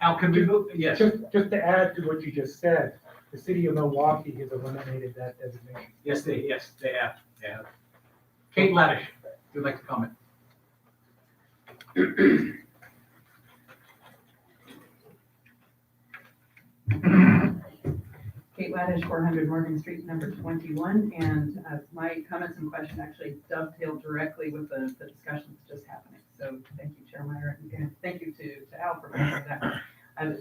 Al, can we move? Yes. Just to add to what you just said, the city of Milwaukee has eliminated that designation. Yes, they have. Yeah. Kate Laddish, would like to comment? Kate Laddish, 400 Morgan Street, number 21, and my comments and question actually dovetail directly with the discussion that's just happening. So thank you, Chair Meyer, and thank you to Al for mentioning that.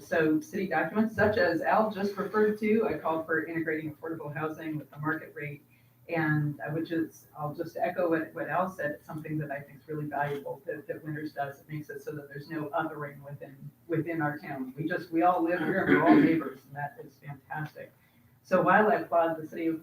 So city documents, such as Al just referred to, I called for integrating affordable housing with the market rate, and I'll just echo what Al said. It's something that I think is really valuable that Winters does. It makes it so that there's no othering within our town. We all live here, and we're all neighbors, and that is fantastic. So while I applaud the city of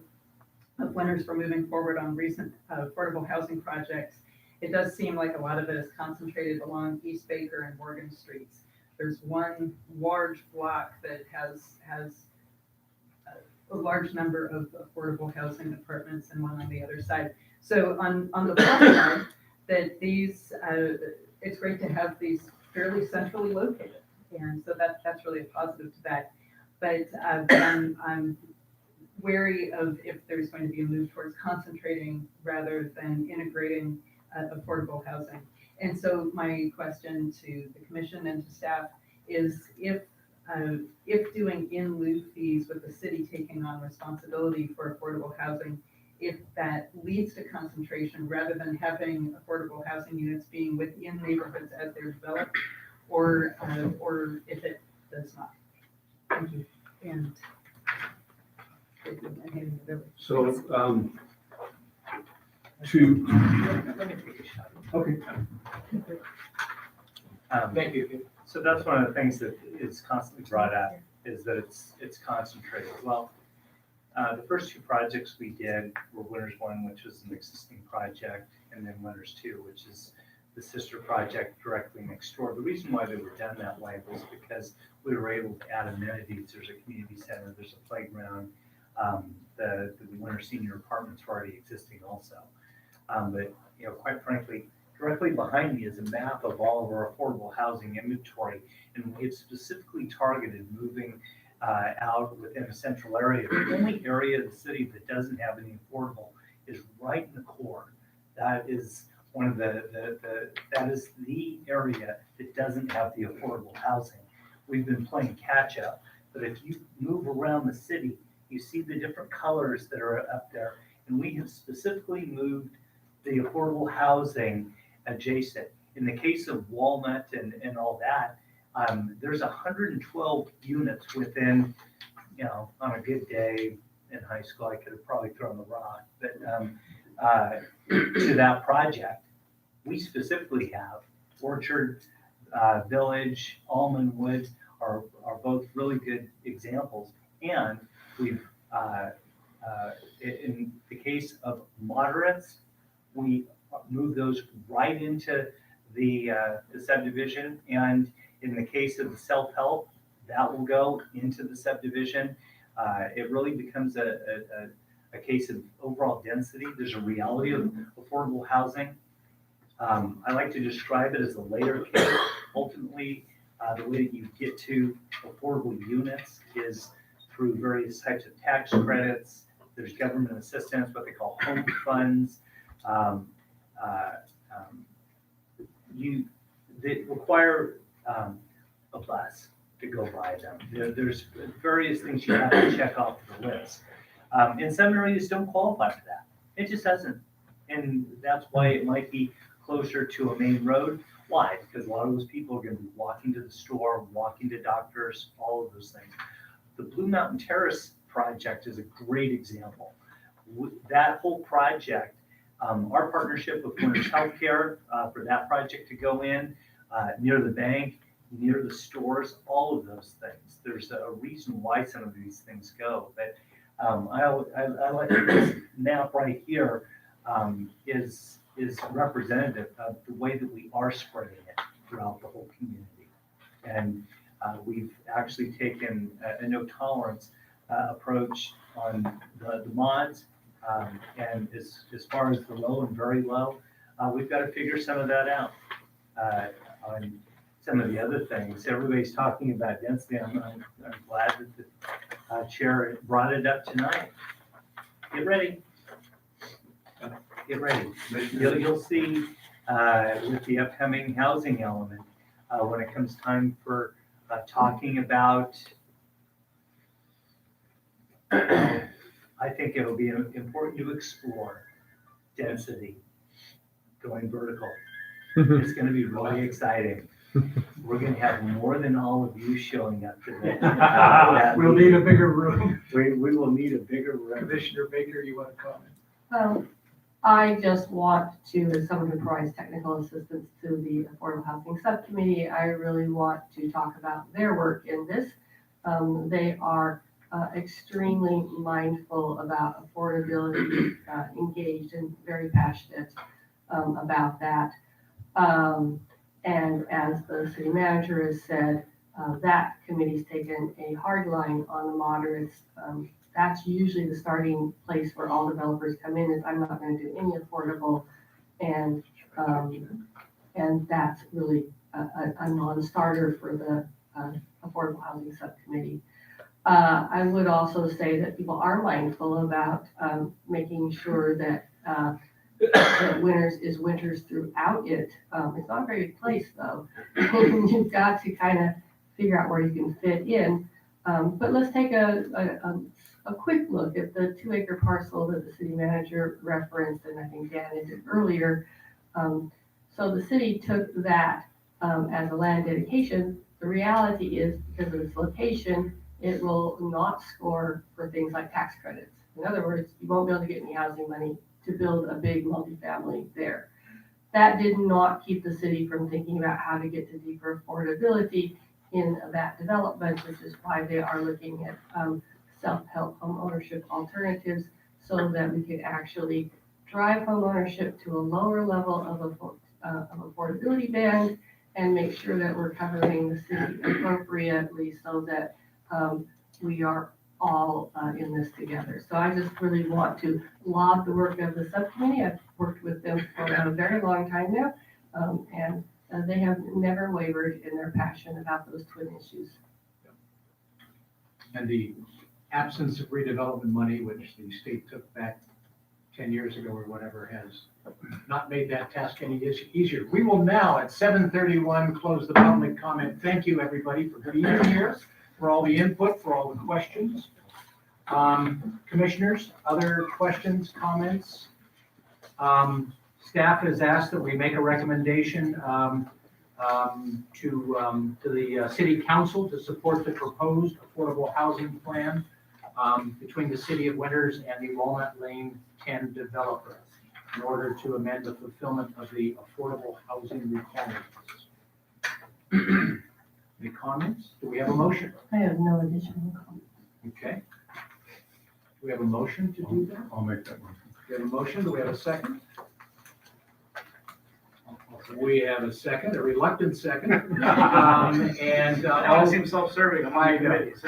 Winters for moving forward on recent affordable housing projects, it does seem like a lot of it is concentrated along East Baker and Morgan Streets. There's one large block that has a large number of affordable housing apartments and one on the other side. So on the plus side, that it's great to have these fairly centrally located. And so that's really a positive to that. But I'm wary of if there's going to be a move towards concentrating rather than integrating affordable housing. And so my question to the commission and to staff is if doing in lieu fees with the city taking on responsibility for affordable housing, if that leads to concentration rather than having affordable housing units being within neighborhoods as they're developed, or if it does not. Thank you. And So, Let me take a shot. okay. Thank you. So that's one of the things that is constantly brought up, is that it's concentrated. Well, the first 2 projects we did were Winters 1, which was an existing project, and then Winters 2, which is the sister project directly next door. The reason why they were done that way was because we were able to add amenities. There's a community center, there's a playground. The Winters senior apartments were already existing also. But quite frankly, directly behind me is a map of all of our affordable housing inventory, and we've specifically targeted moving out within a central area. The only area of the city that doesn't have any affordable is right in the core. That is one of that is the area that doesn't have the affordable housing. We've been playing catch up, but if you move around the city, you see the different colors that are up there, and we have specifically moved the affordable housing adjacent. In the case of Walnut and all that, there's 112 units within, on a good day in high school, I could have probably thrown a rock, but to that project, we specifically have Orchard Village, Almondwood are both really good examples. And we've, in the case of moderates, we move those right into the subdivision. And in the case of the self-help, that will go into the subdivision. It really becomes a case of overall density. There's a reality of affordable housing. I like to describe it as a layer cake. Ultimately, the way that you get to affordable units is through various types of tax credits. There's government assistance, what they call home funds. They require a plus to go buy them. There's various things you have to check off the list. And some areas don't qualify for that. It just doesn't. And that's why it might be closer to a main road. Why? Because a lot of those people are going to be walking to the store, walking to doctors, all of those things. The Blue Mountain Terrace project is a great example. that whole project, our partnership with Winners Healthcare, for that project to go in, near the bank, near the stores, all of those things. There's a reason why some of these things go, but I like this map right here is representative of the way that we are spreading it throughout the whole community. And we've actually taken a no tolerance approach on the mods, and as far as the low and very low, we've got to figure some of that out. On some of the other things, everybody's talking about density. I'm glad that the chair brought it up tonight. Get ready. Get ready. You'll see with the upcoming housing element, when it comes time for talking about, I think it'll be important to explore density going vertical. It's going to be really exciting. We're going to have more than all of you showing up today. We'll need a bigger room. We will need a bigger room. Commissioner Baker, you want to comment? I just want to, as someone who provides technical assistance to the Affordable Housing Subcommittee, I really want to talk about their work in this. They are extremely mindful about affordability, engaged and very passionate about that. And as the city manager has said, that committee's taken a hard line on the moderates. That's usually the starting place where all developers come in, is I'm not going to do any affordable, and that's really a non-starter for the Affordable Housing Subcommittee. I would also say that people are mindful about making sure that that Winners is Winters throughout it. It's not a very big place though. You've got to kind of figure out where you can fit in. But let's take a quick look at the 2-acre parcel that the city manager referenced, and I think Dan did earlier. So the city took that as a land dedication. The reality is, because of its location, it will not score for things like tax credits. In other words, you won't be able to get any housing money to build a big multifamily there. That did not keep the city from thinking about how to get to deeper affordability in that development, which is why they are looking at self-help home ownership alternatives, so that we could actually drive home ownership to a lower level of affordability band and make sure that we're covering the city appropriately, so that we are all in this together. So I just really want to laud the work of the subcommittee. I've worked with them for a very long time now, and they have never wavered in their passion about those twin issues. And the absence of redevelopment money, which the state took back 10 years ago or whatever, has not made that task any easier. We will now, at 7:31, close the public comment. Thank you, everybody, for being here, for all the input, for all the questions. Commissioners, other questions, comments? Staff has asked that we make a recommendation to the city council to support the proposed affordable housing plan between the city of Winters and the Walnut Lane 10 developer in order to amend the fulfillment of the affordable housing requirements. Any comments? Do we have a motion? I have no additional comments. Okay. Do we have a motion to do that? I'll make that motion. We have a motion. Do we have a second? We have a second, a reluctant second. All seems self-serving on my committees.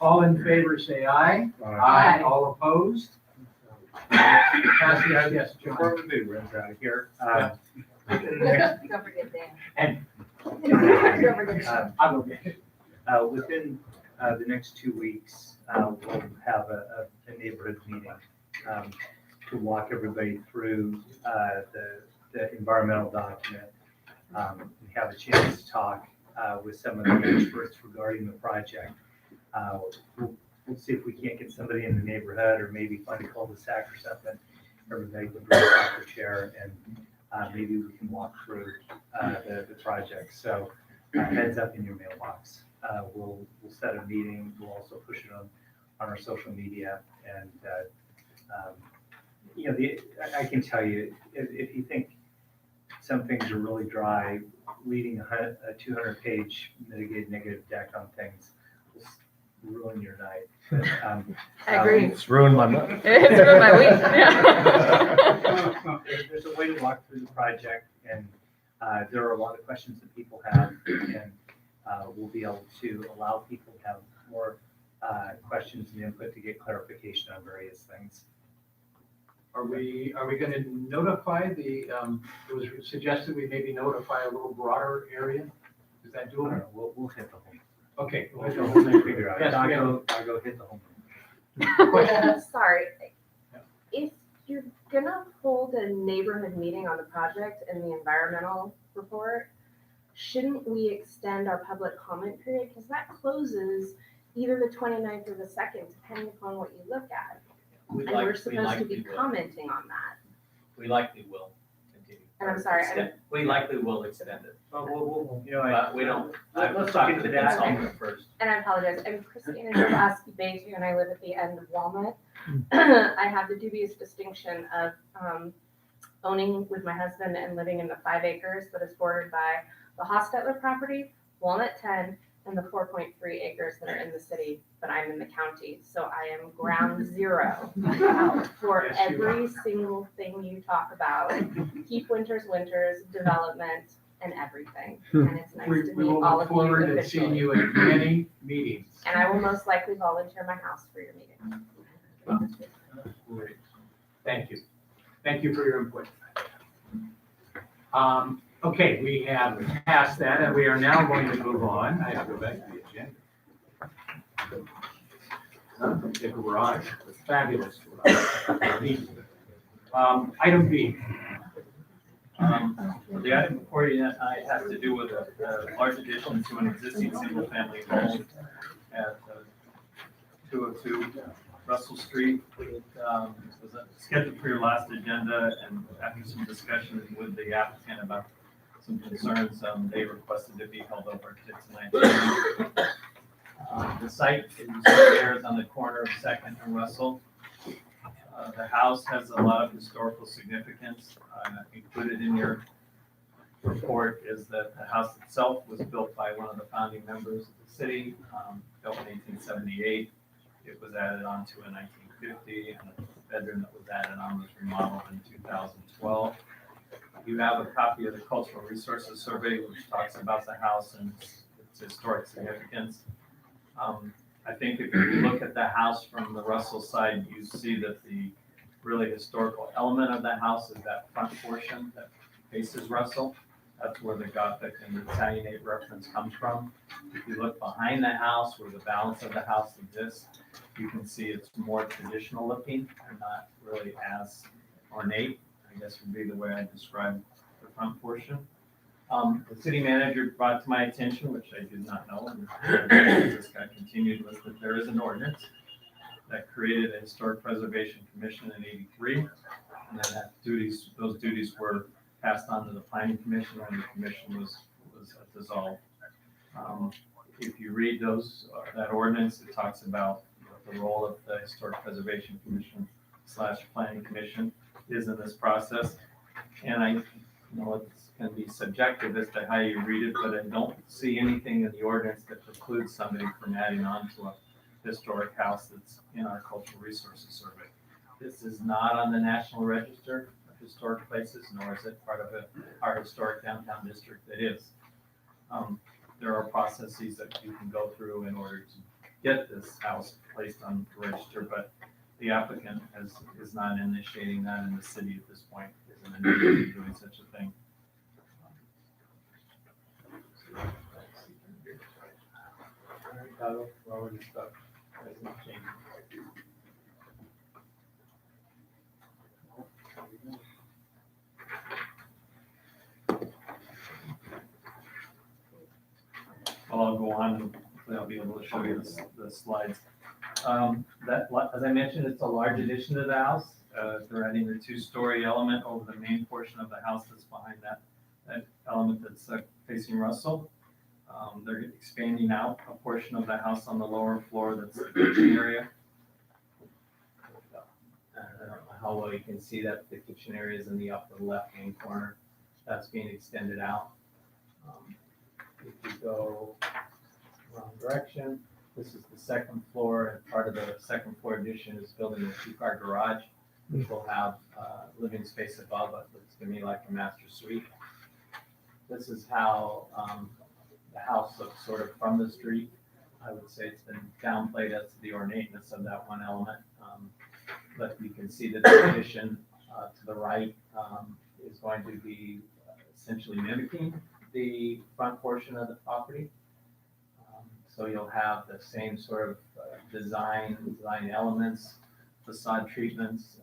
All in favor, say aye. Aye. All opposed? Pass the yes, John. Before we move out of here, Don't forget Dan. and Don't forget I will get it. within the next 2 weeks, we'll have a neighborhood meeting to walk everybody through the environmental document. We have a chance to talk with some of the experts regarding the project. We'll see if we can't get somebody in the neighborhood, or maybe find a cul-de-sac or something. Everybody can bring a soccer chair, and maybe we can walk through the project. So heads up in your mailbox. We'll set a meeting. We'll also push it on on our social media. And, I can tell you, if you think some things are really dry, reading a 200-page mitigated negative deck on things will ruin your night. But, I agree. It's ruined my month. It's ruined my week. There's a way to walk through the project, and there are a lot of questions that people have, and we'll be able to allow people to have more questions and input to get clarification on various things. Are we gonna notify it was suggested we maybe notify a little broader area? Is that I don't doable? know, we'll hit the home. Okay. We'll hit the home and figure out. Yes, I'll we have- go hit the home. Sorry. Yeah. If you're gonna hold a neighborhood meeting on the project and the environmental report, shouldn't we extend our public comment period? Because that closes either the 29th or the 2nd, depending upon what you look at. And we're supposed to be commenting on that. We likely will continue. And I'm sorry, We likely will extend it, But we'll, but we don't, Let's I've look talked to into the that. consultant first. And I apologize, I'm Christina Jabowski Bay and I live at the end of Walnut. I have the dubious distinction of owning with my husband and living in the 5 acres that is bordered by the Hostetler property, Walnut 10, and the 4.3 acres that are in the city, but I'm in the county. So I am ground zero for Yes, you every single thing you talk about. Keep Winters, development, and everything. And it's nice to We meet will all look of you forward to seeing officially. you at many meetings. And I will most likely volunteer my house for your meeting. Great. Thank you. Thank you for your input. Okay, we have passed that, and we are now going to move on. I have to go back to the agenda. The garage, the fabulous garage. Item B. The item before you tonight has to do with a large addition to an existing single-family home at 202 Russell Street. It was scheduled for your last agenda, and after some discussion with the applicant about some concerns, they requested to be held over to tonight's meeting. The site is on the corner of Second and Russell. The house has a lot of historical significance. Included in your report is that the house itself was built by one of the founding members of the city, built in 1878. It was added on to in 1950, and the bedroom that was added on was remodeled in 2012. You have a copy of the Cultural Resources Survey, which talks about the house and its historic significance. I think if you look at the house from the Russell side, you see that the really historical element of the house is that front portion that faces Russell. That's where the Gothic and the Italianate reference comes from. If you look behind the house, where the balance of the house exists, you can see it's more traditional looking and not really as ornate, I guess would be the way I describe the front portion. The city manager brought to my attention, which I did not know, and this got continued, was that there is an ordinance that created a historic preservation commission in '83, and then those duties were passed on to the planning commission, and the commission was dissolved. If you read that ordinance, it talks about the role of the historic preservation commission / planning commission is in this process, and it's going to be subjective as to how you read it, but I don't see anything in the ordinance that precludes somebody from adding on to a historic house that's in our cultural resources survey. This is not on the National Register of Historic Places, nor is it part of our historic downtown district. It is. There are processes that you can go through in order to get this house placed on the register, but the applicant is not initiating that, in the city at this point isn't initiating doing such a thing. Well, I'll go on, and I'll be able to show you the slides. As I mentioned, it's a large addition to the house. They're adding the 2-story element over the main portion of the house that's behind that element that's facing Russell. They're expanding out a portion of the house on the lower floor that's the kitchen area, how well you can see that the kitchen area is in the upper left-hand corner. That's being extended out. If you go wrong direction, this is the second floor, and part of the second floor addition is building a two-car garage, which will have living space above it. It's gonna be like a master suite. This is how the house looks sort of from the street. I would say it's been downplayed as to the ornateness of that one element. But you can see that the addition to the right is going to be essentially mimicking the front portion of the property. So you'll have the same sort of design elements, facade treatments,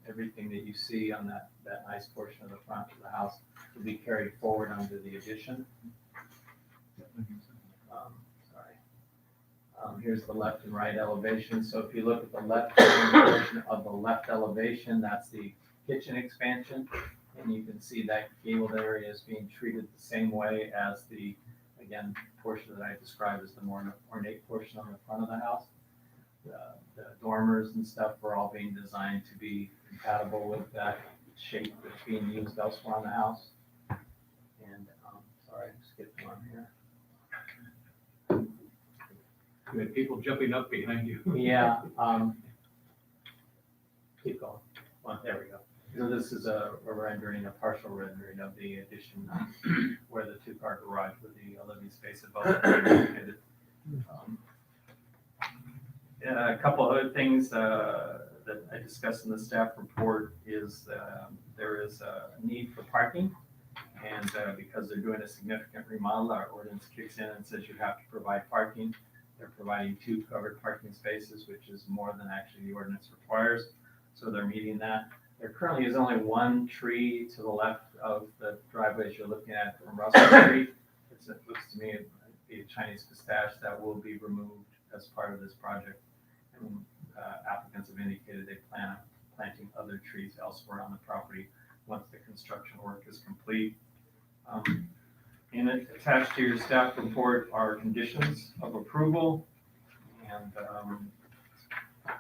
everything that you see on that nice portion of the front of the house will be carried forward onto the addition. Here's the left and right elevation. So if you look at the left portion of the left elevation, that's the kitchen expansion. And you can see that gabled area is being treated the same way as the, again, portion that I described as the more ornate portion on the front of the house. The dormers and stuff are all being designed to be compatible with that shape that's being used elsewhere on the house. And, sorry, I skipped one here. You had people jumping up behind you. Yeah, keep going. Well, there we go. So this is a rendering, a partial rendering of the addition where the two-car garage with the living space above it is located. A couple other things that I discussed in the staff report is there is a need for parking. And because they're doing a significant remodel, our ordinance kicks in and says you have to provide parking. They're providing 2 covered parking spaces, which is more than actually the ordinance requires. So they're meeting that. There currently is only 1 tree to the left of the driveway as you're looking at from Russell Street. It looks to me to be a Chinese pistache that will be removed as part of this project. And applicants have indicated they plan on planting other trees elsewhere on the property once the construction work is complete. In it, attached to your staff report are conditions of approval, and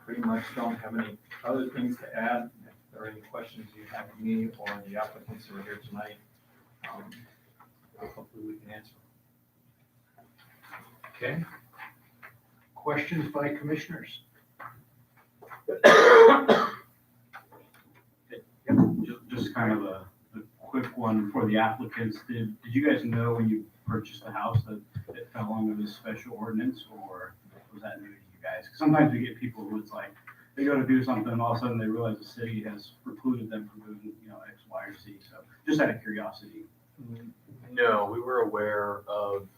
pretty much don't have any other things to add. If there are any questions you have of me or the applicants who are here tonight, hopefully we can answer. Okay. Questions by commissioners? Just kind of a quick one for the applicants. Did you guys know when you purchased the house that it fell under this special ordinance, or was that new to you guys? 'Cause sometimes we get people who it's like, they go to do something and all of a sudden they realize the city has precluded them from doing, X, Y, or Z. So just out of curiosity. No, we were aware of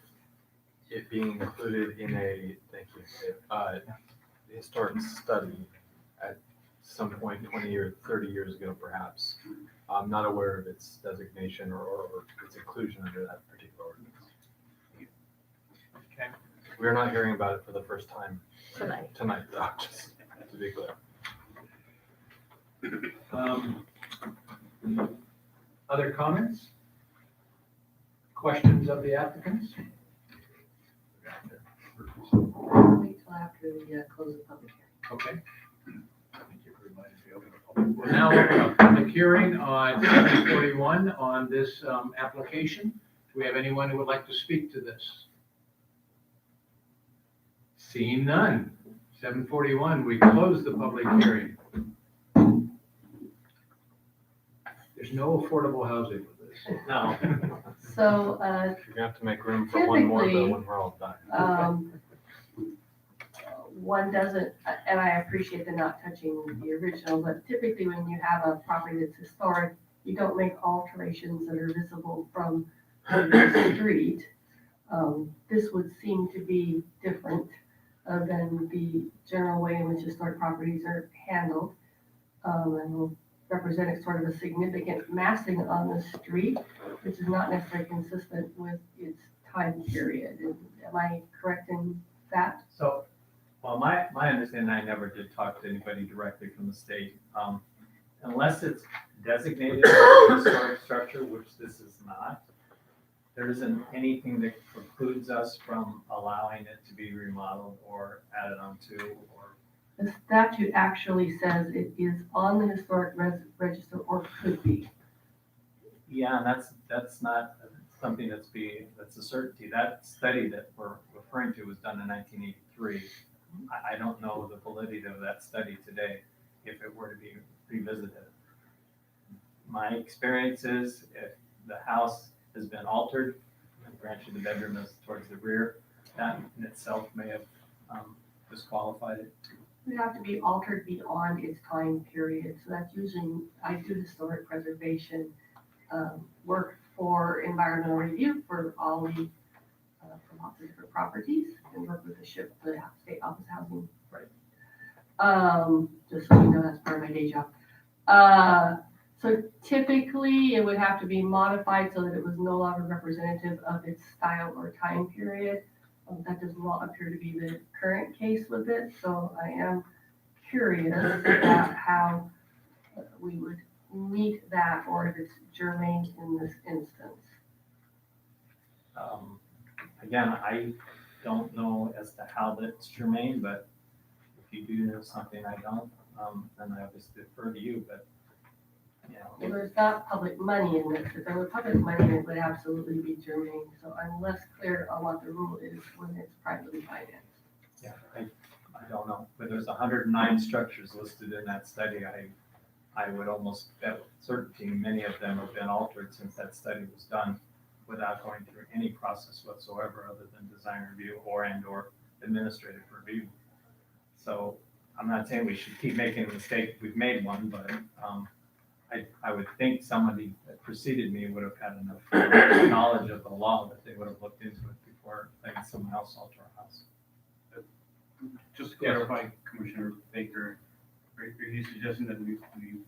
it being included in a, historic study at some point 20 or 30 years ago, perhaps. I'm not aware of its designation or its inclusion under that particular ordinance. Okay. We're not hearing about it for the first time Tonight. though, just to be clear. Other comments? Questions of the applicants? Wait till after we close the public hearing. Okay. We'll now open a public hearing on 741 on this application. Do we have anyone who would like to speak to this? Seeing none. 741, we close the public hearing. There's no affordable housing with this. No. So, You're gonna have to make room for one more though typically, when we're all done. one doesn't, and I appreciate the not touching the original, but typically when you have a property that's historic, you don't make alterations that are visible from the street. This would seem to be different than the general way in which historic properties are handled. And will represent sort of a significant massing on the street, which is not necessarily consistent with its time period. Am I correct in that? So, well, my understanding, I never did talk to anybody directly from the state. Unless it's designated as a historic structure, which this is not, there isn't anything that precludes us from allowing it to be remodeled or added onto or The statute actually says it is on the historic register or could be. Yeah, and that's not something that's a certainty. That study that we're referring to was done in 1983. I don't know the validity of that study today, if it were to be revisited. My experience is if the house has been altered, and granted the bedroom is towards the rear, that in itself may have disqualified it. It would have to be altered beyond its time period. So that's usually, I do historic preservation work for environmental review for all the, for lots of different properties and work with the state office housing. Right. Just so you know, that's part of my day job. So typically it would have to be modified so that it was no longer representative of its style or time period. That does not appear to be the current case with it, so I am curious about how we would meet that or if it's germane in this instance. Again, I don't know as to how that's germane, but if you do know something I don't, then I obviously defer to you, but, you know. Well, there's not public money in this. If there were public money, it would absolutely be germane. So I'm less clear on what the rule is when it's privately financed. Yeah, I don't know, but there's 109 structures listed in that study. I would almost bet with certainty many of them have been altered since that study was done without going through any process whatsoever other than design review or administrative review. So I'm not saying we should keep making a mistake. We've made one, but I would think somebody that preceded me would have had enough knowledge of the law that they would have looked into it before letting someone else alter a house. Just to clarify, Commissioner Baker, are you suggesting that we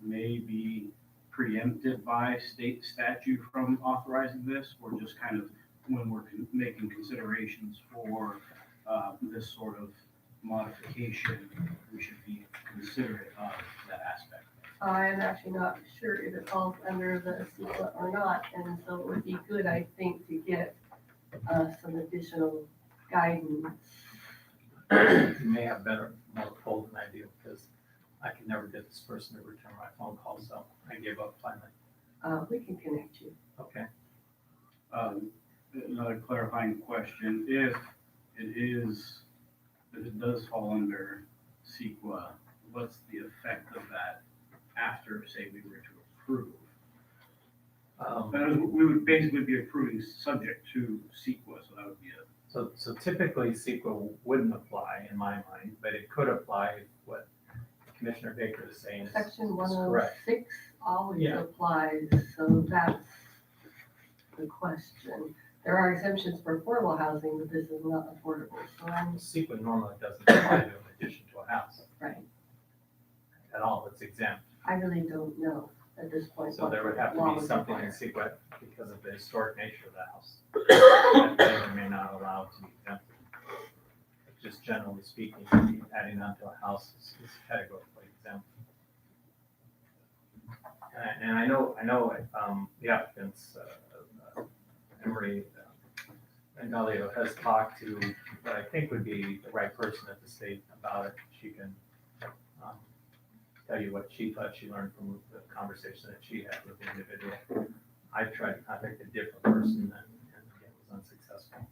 may be preempted by state statute from authorizing this, or just kind of when we're making considerations for this sort of modification, we should be considerate of that aspect? I'm actually not sure if it falls under the CEQA or not, and so it would be good, I think, to get some additional guidance. You may have more pull than I do, because I can never get this person to return my phone call, so I gave up finally. We can connect you. Okay. Another clarifying question, if it does fall under CEQA, what's the effect of that after, say, we were to approve? We would basically be approving subject to CEQA, so that would be So typically CEQA wouldn't apply in my mind, but it could apply what Commissioner Baker is saying. Section correct. 106 always Yeah. applies, so that's the question. There are exemptions for affordable housing, but this is not affordable, so I'm. CEQA normally doesn't apply to an addition to a house Right. at all, it's exempt. I really don't know at this point. So what there would have to law be would something in require. CEQA because of the historic nature of the house. That may or may not allow it to be exempted. Just generally speaking, adding onto a house is categorically exempt. And I know, the applicants, Emery and Galio has talked to what I think would be the right person at the state about it. She can tell you what she thought she learned from the conversation that she had with the individual. I tried to contact a different person and again was unsuccessful.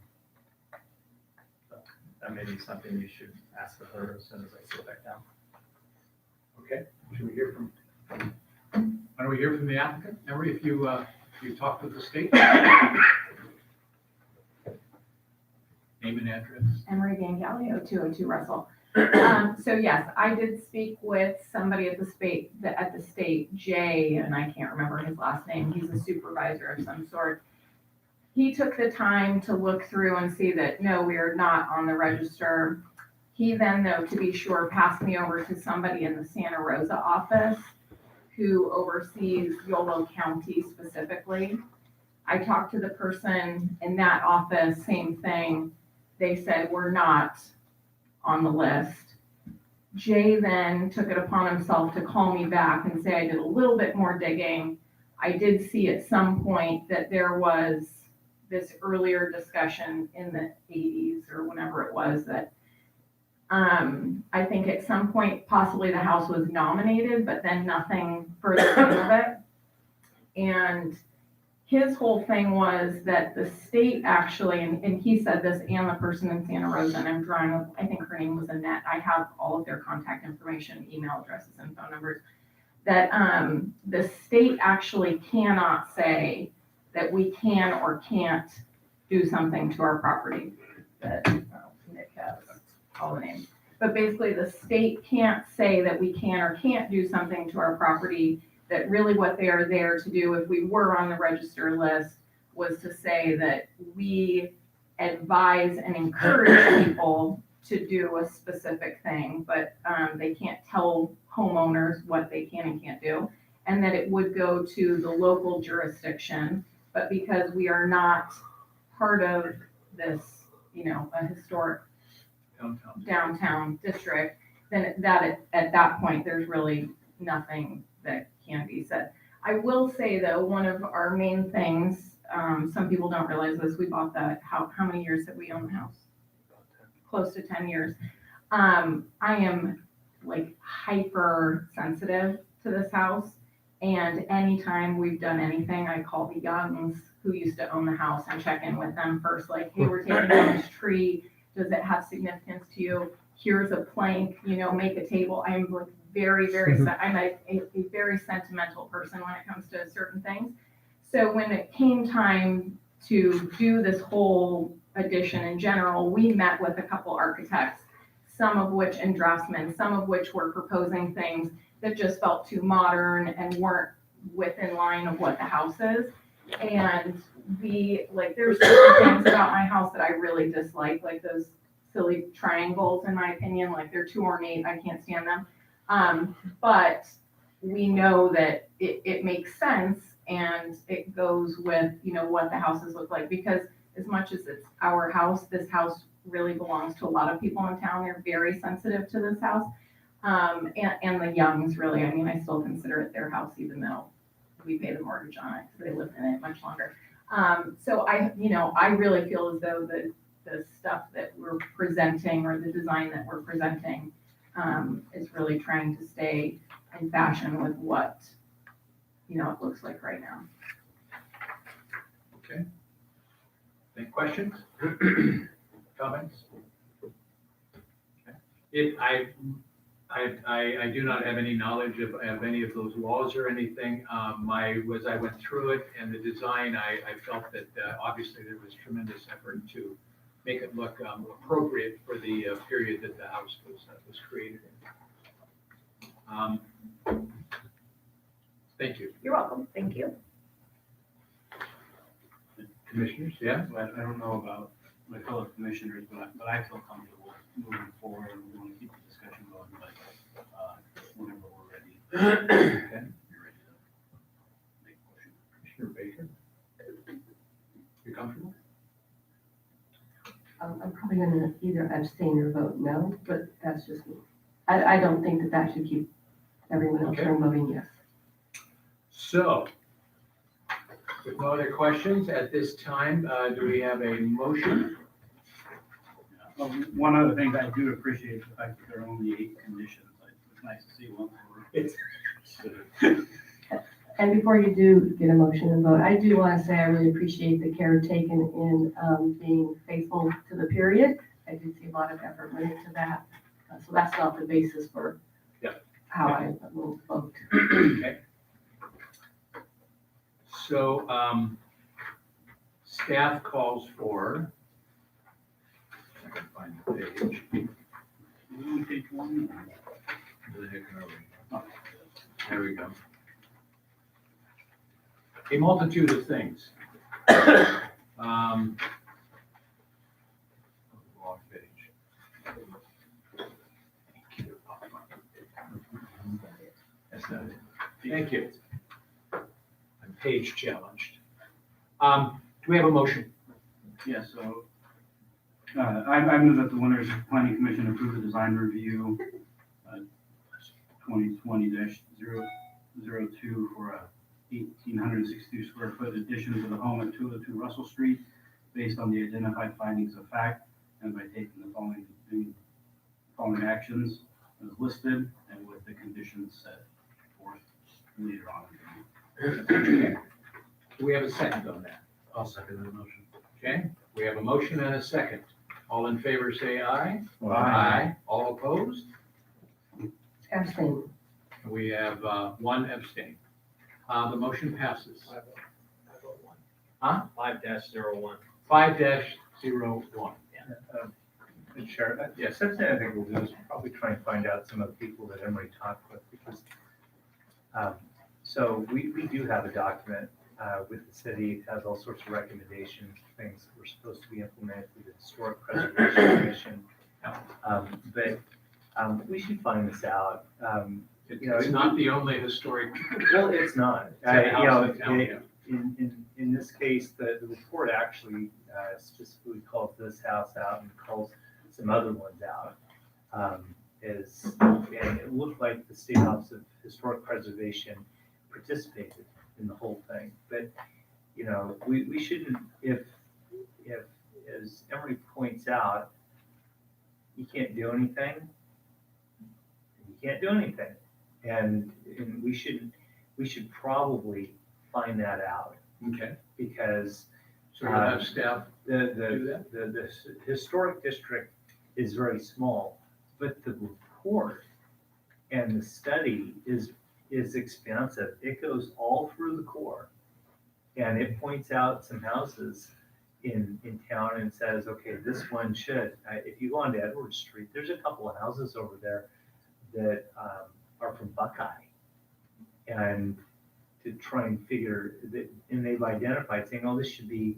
So that may be something you should ask of her as soon as I sit back down. Okay, should we hear from, why don't we hear from the applicant? Emery, if you talked with the state? Name and address. Emery Gangali, 0202 Russell. So yes, I did speak with somebody at the state, Jay, and I can't remember his last name. He's a supervisor of some sort. He took the time to look through and see that, no, we are not on the register. He then, though, to be sure, passed me over to somebody in the Santa Rosa office who oversees Yolo County specifically. I talked to the person in that office, same thing. They said, we're not on the list. Jay then took it upon himself to call me back and say I did a little bit more digging. I did see at some point that there was this earlier discussion in the 80s or whenever it was that I think at some point possibly the house was nominated, but then nothing further came of it. And his whole thing was that the state actually, and he said this, and the person in Santa Rosa, and I'm drawing, I think her name was Annette. I have all of their contact information, email addresses and phone numbers, that the state actually cannot say that we can or can't do something to our property. That Nick has all the names. But basically the state can't say that we can or can't do something to our property, that really what they are there to do, if we were on the register list, was to say that we advise and encourage people to do a specific thing, but they can't tell homeowners what they can and can't do, and that it would go to the local jurisdiction. But because we are not part of this, a historic downtown district, then that at that point, there's really nothing that can be said. I will say though, one of our main things, some people don't realize this, we bought that, how many years have we owned the house? Close to 10 years. I am like hyper sensitive to this house. And anytime we've done anything, I call the Youngs who used to own the house and check in with them first, like, hey, we're taking down this tree. Does it have significance to you? Here's a plank, make a table. I'm like very, I'm a very sentimental person when it comes to certain things. So when it came time to do this whole addition in general, we met with a couple architects, some of which, and draftsmen, some of which were proposing things that just felt too modern and weren't within line of what the house is. And there's certain things about my house that I really dislike, like those silly triangles, in my opinion, like they're too ornate, I can't stand them. But we know that it makes sense and it goes with, what the houses look like, because as much as it's our house, this house really belongs to a lot of people in town. They're very sensitive to this house. And the Youngs really, I still consider it their house, even though we pay the mortgage on it, because they live in it much longer. So I really feel as though the stuff that we're presenting, or the design that we're presenting, is really trying to stay in fashion with what, it looks like right now. Okay. Any questions? Comments? Okay. If I do not have any knowledge of any of those laws or anything. As I went through it and the design, I felt that obviously there was tremendous effort to make it look appropriate for the period that the house was created in. Thank you. You're welcome. Thank you. Commissioners, yeah? I don't know about my fellow commissioners, but I feel comfortable moving forward. We want to keep the discussion going, but whenever we're ready. Okay. You're ready to make a motion. Commissioner Baker? You comfortable? I'm probably gonna either abstain or vote no, but that's just me. I don't think that should keep everyone else from voting yes. So, with no other questions at this time, do we have a motion? One other thing, I do appreciate the fact that there are only 8 conditions. It's nice to see one. And before you do get a motion and vote, I do want to say I really appreciate the care taken in being faithful to the period. I did see a lot of effort went into that. So that's not the basis for how I will vote. Okay. So, staff calls for, I can find the page. Page 1. There we go. A multitude of things. Wrong page. Thank you. That's not it. Thank you. I'm page challenged. Do we have a motion? Yeah, so I move that the Winters Planning Commission approve the design review 2020-002 for a 1,862 square foot addition to the home at 202 Russell Street, based on the identified findings of fact, and by taking the following following actions as listed and with the conditions set forth later on. Do we have a second on that? I'll second the motion. Okay, we have a motion and a second. All in favor, say aye. Aye. All opposed? Abstain. We have one abstain. The motion passes. 5-01. 5-01. Chair, yeah, something I think we'll do is probably try and find out some of the people that Emory talked with, because, so we do have a document with the city. It has all sorts of recommendations, things that were supposed to be implemented through the Historic Preservation Commission. But we should find this out. It's not the only historic. Well, it's not. House in town, yeah. In this case, the report actually specifically calls this house out and calls some other ones out. And it looked like the State Office of Historic Preservation participated in the whole thing. But, you know, we shouldn't, if, as Emory points out, you can't do anything. You can't do anything. And we should probably find that out. Okay. Because So you'll have staff do the historic district is very small, but the report and the study is expansive. It goes all through the core. And it points out some houses in town and says, okay, this one should. If you go onto Edward Street, there's a couple of houses over there that are from Buckeye. And to try and figure that, and they've identified saying, oh, this should be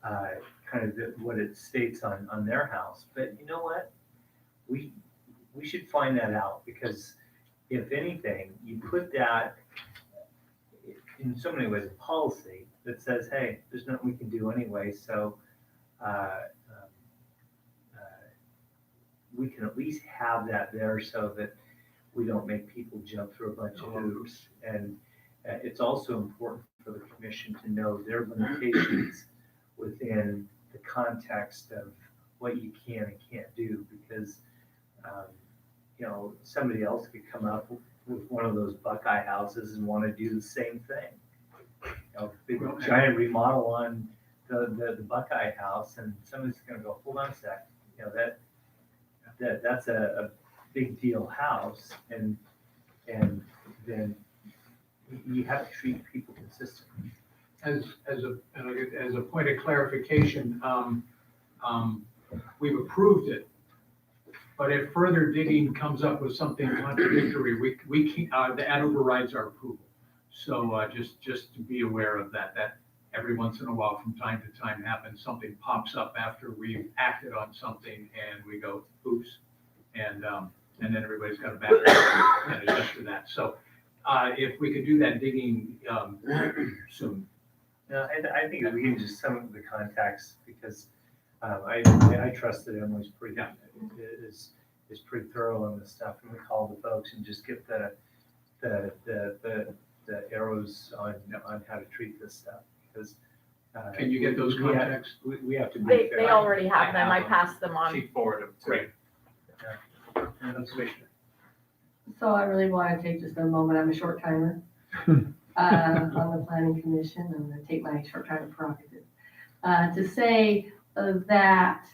kind of what it states on their house. But you know what? We should find that out, because if anything, you put that in so many ways a policy that says, hey, there's nothing we can do anyway, so we can at least have that there so that we don't make people jump through a bunch of hoops. And it's also important for the commission to know their limitations within the context of what you can and can't do, because you know, somebody else could come up with one of those Buckeye houses and want to do the same thing. You know, big giant remodel on the Buckeye house, and somebody's going to go, hold on a sec, you know, that's a big deal house, and then you have to treat people consistently. As a point of clarification, we've approved it, but if further digging comes up with something contradictory, that overrides our approval. So just to be aware of that every once in a while, from time to time, happens, something pops up after we've acted on something and we go, oops, and then everybody's got to back up and adjust to that. So if we could do that digging soon. No, I think we can just some of the contacts, because I trust that Emily's pretty is pretty thorough on this stuff, and we call the folks and just get the arrows on how to treat this stuff, because. Can you get those contacts? We have to. They already have them. I passed them on. She forwarded them. Great. So I really want to take just a moment, I'm a short timer, on the planning commission. I'm going to take my short timer prerogative, to say that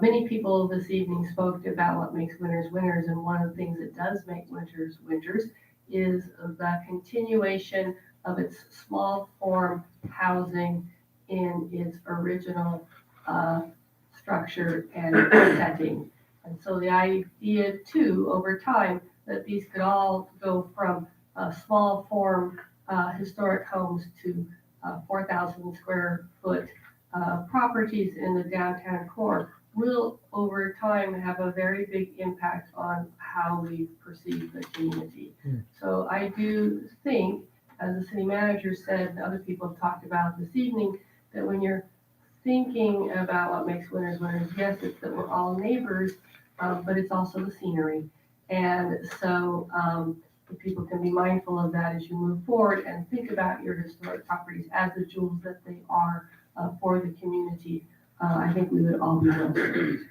many people this evening spoke about what makes winters winters, and one of the things that does make winters winters is the continuation of its small form housing in its original structure and setting. And so the idea too, over time, that these could all go from small form historic homes to 4,000 square foot properties in the downtown core will over time have a very big impact on how we perceive the community. So I do think, as the city manager said, and other people have talked about this evening, that when you're thinking about what makes winters winters, yes, it's that we're all neighbors, but it's also the scenery. And so if people can be mindful of that as you move forward and think about your historic properties as the jewels that they are for the community, I think we would all be well served.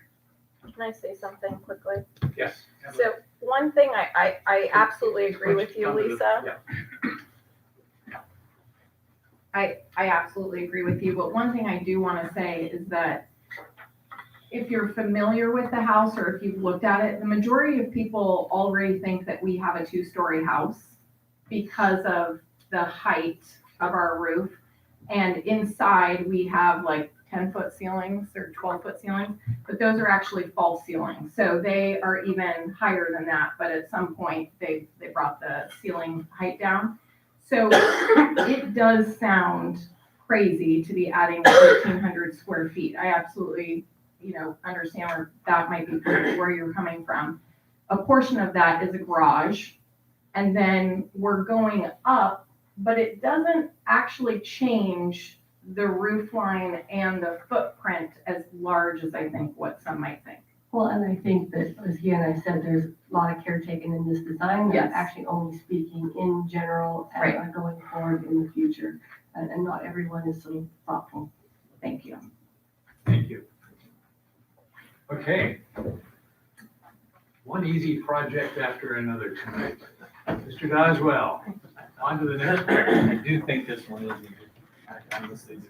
Can I say something quickly? Yes. So one thing I absolutely agree with you, Lisa. Yeah. I absolutely agree with you, but one thing I do want to say is that if you're familiar with the house or if you've looked at it, the majority of people already think that we have a two-story house because of the height of our roof. And inside, we have like 10-foot ceilings or 12-foot ceilings, but those are actually false ceilings. So they are even higher than that, but at some point, they brought the ceiling height down. So it does sound crazy to be adding 1,300 square feet. I absolutely, understand where that might be where you're coming from. A portion of that is a garage, and then we're going up, but it doesn't actually change the roof line and the footprint as large as I think what some might think. Well, and I think that, as again, I said, there's a lot of care taken in this design. I'm Yes. actually only speaking in general Right. and going forward in the future. And not everyone is so thoughtful. Thank you. Thank you. Okay. One easy project after another tonight. Mr. Doswell, on to the next one. I do think this one is easy. I honestly do.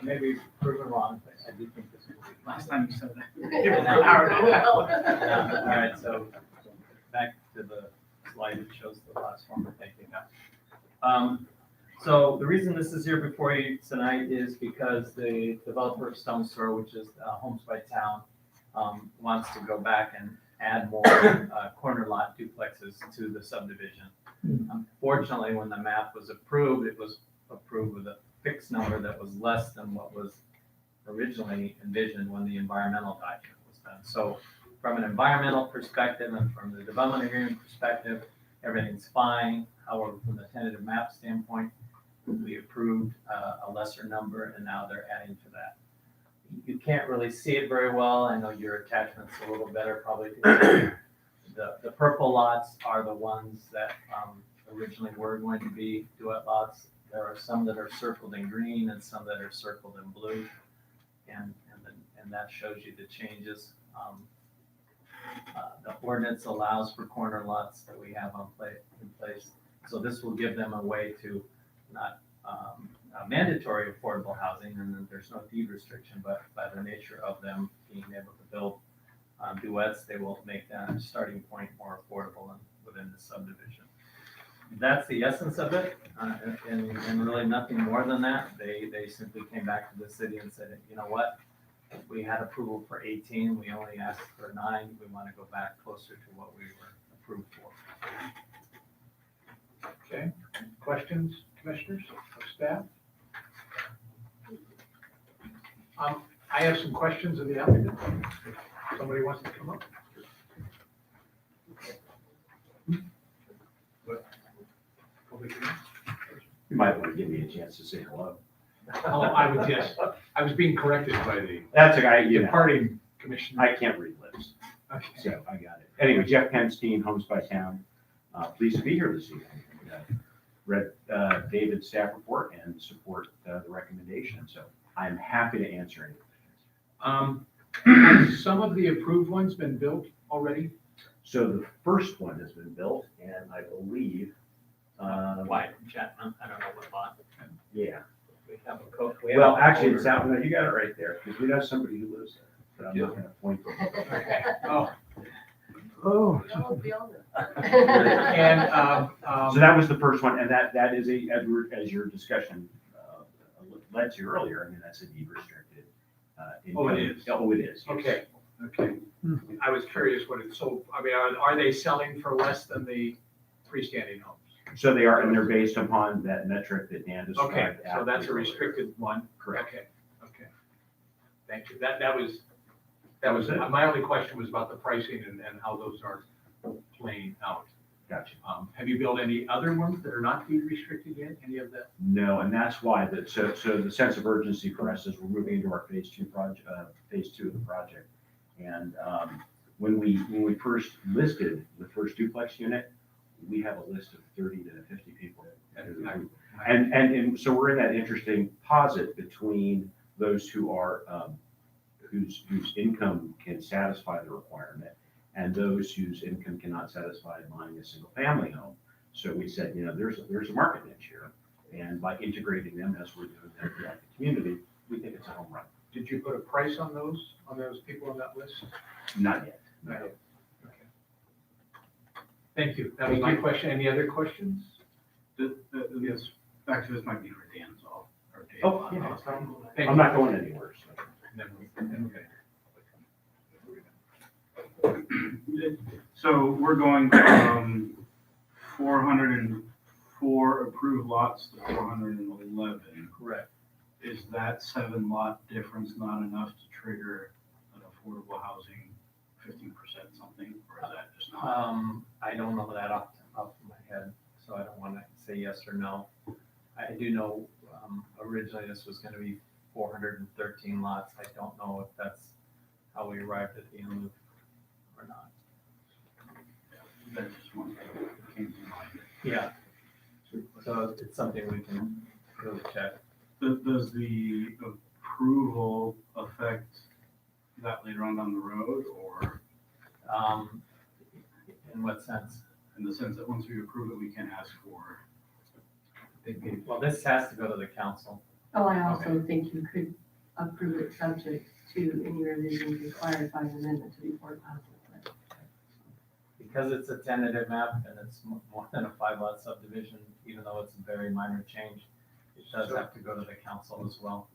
I may be proven wrong, but I do think this one is easy. Last time you said that. All right, so back to the slide that shows the last one we're taking up. So the reason this is here before you tonight is because the developer of Stone Store, which is Homes by Town, wants to go back and add more corner lot duplexes to the subdivision. Unfortunately, when the map was approved, it was approved with a fixed number that was less than what was originally envisioned when the environmental document was done. So from an environmental perspective and from the development agreement perspective, everything's fine. However, from the tentative map standpoint, we approved a lesser number and now they're adding to that. You can't really see it very well. I know your attachment's a little better probably. The purple lots are the ones that originally were going to be duet lots. There are some that are circled in green and some that are circled in blue. And that shows you the changes. The ordinance allows for corner lots that we have in place. So this will give them a way to not mandatory affordable housing, and then there's no deed restriction, but by the nature of them being able to build duets, they will make that starting point more affordable within the subdivision. That's the essence of it, and really nothing more than that. They simply came back to the city and said, you know what? We had approval for 18, we only asked for 9. We want to go back closer to what we were approved for. Okay, questions, commissioners, or staff? I have some questions of the applicant. If somebody wants to come up. You might want to give me a chance to say hello. Oh, I was being corrected by the That's a guy, you know, departing commissioner. I can't read lips, Okay. so I got it. Anyway, Jeff Penstein, Homes by Town. Pleased to be here this evening. Read David's staff report and support the recommendation, so I'm happy to answer any questions. Have some of the approved ones been built already? So the first one has been built, and I believe, White Chapman, I don't know what lot. yeah. We have a code. Well, actually, it's out, no, you got it right there, because we have somebody who lives there, but I'm not gonna point them. Okay. Oh. Oh. And, So that was the first one, and that is as your discussion led to earlier, I mean, that's a deed restricted. Oh, it income. is? Oh, it is. yes. okay. I was curious what it's sold, I mean, are they selling for less than the freestanding homes? So they are, and they're based upon that metric that Dan described. Okay, so aptly that's a earlier. restricted one? Correct. Okay. Thank you. That was, it. my only question was about the pricing and how those are playing out. Gotcha. Have you built any other ones that are not deed restricted yet, any of that? No, and that's why so the sense of urgency for us is we're moving into our phase two of the project. And when we first listed the first duplex unit, we have a list of 30 to 50 people. And so we're in that interesting posit between those who are whose income can satisfy the requirement, and those whose income cannot satisfy buying a single family home. So we said, there's a market niche here, and by integrating them as we're doing that throughout the community, we think it's a home run. Did you put a price on those people on that list? Not yet. Not yet. Okay. Thank you. That was my question. Any other questions? Yes, actually, this might be for Dan, so. Or Dave. Oh, yeah. Thank I'm you. not going anywhere, so. So we're going from 404 approved lots to 411. Correct. Is that 7 lot difference not enough to trigger an affordable housing 15% something, or is that just not? I don't know that off the top of my head, so I don't want to say yes or no. I do know, originally this was going to be 413 lots. I don't know if that's how we arrived at the end or not. That's just one thing that came to mind. Yeah. So it's something we can really check. Does the approval affect that later on down the road, or? In what sense? In the sense that once we approve it, we can ask for. Well, this has to go to the council. Oh, I also think you could approve it subject to any revisions required by the amendment to the affordable housing plan. Because it's a tentative map and it's more than a 5 lot subdivision, even though it's a very minor change, it does have to go to the council as well.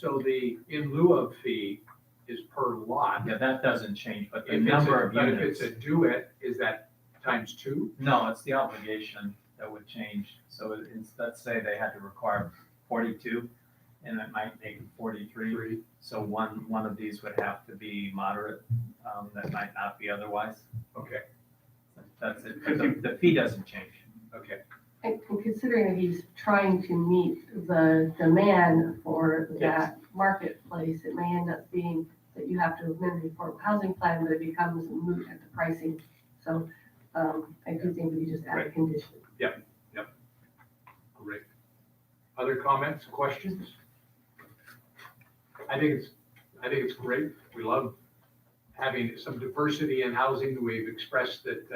So the in lieu of fee is per lot. Yeah, that doesn't change, but the If it's number a- of but units. if it's a duet, is that times 2? No, it's the obligation that would change. So let's say they had to require 42, and it might make it 43. So one of these would have to be moderate, that might not be otherwise. Okay. That's it. But the fee doesn't change. Okay. And considering that he's trying to meet the demand for that marketplace, it may end up being that you have to amend the affordable housing plan, but it becomes moot at the pricing. So, I do think we just add a condition. Yep. Great. Other comments, questions? I think it's great. We love having some diversity in housing. We've expressed that,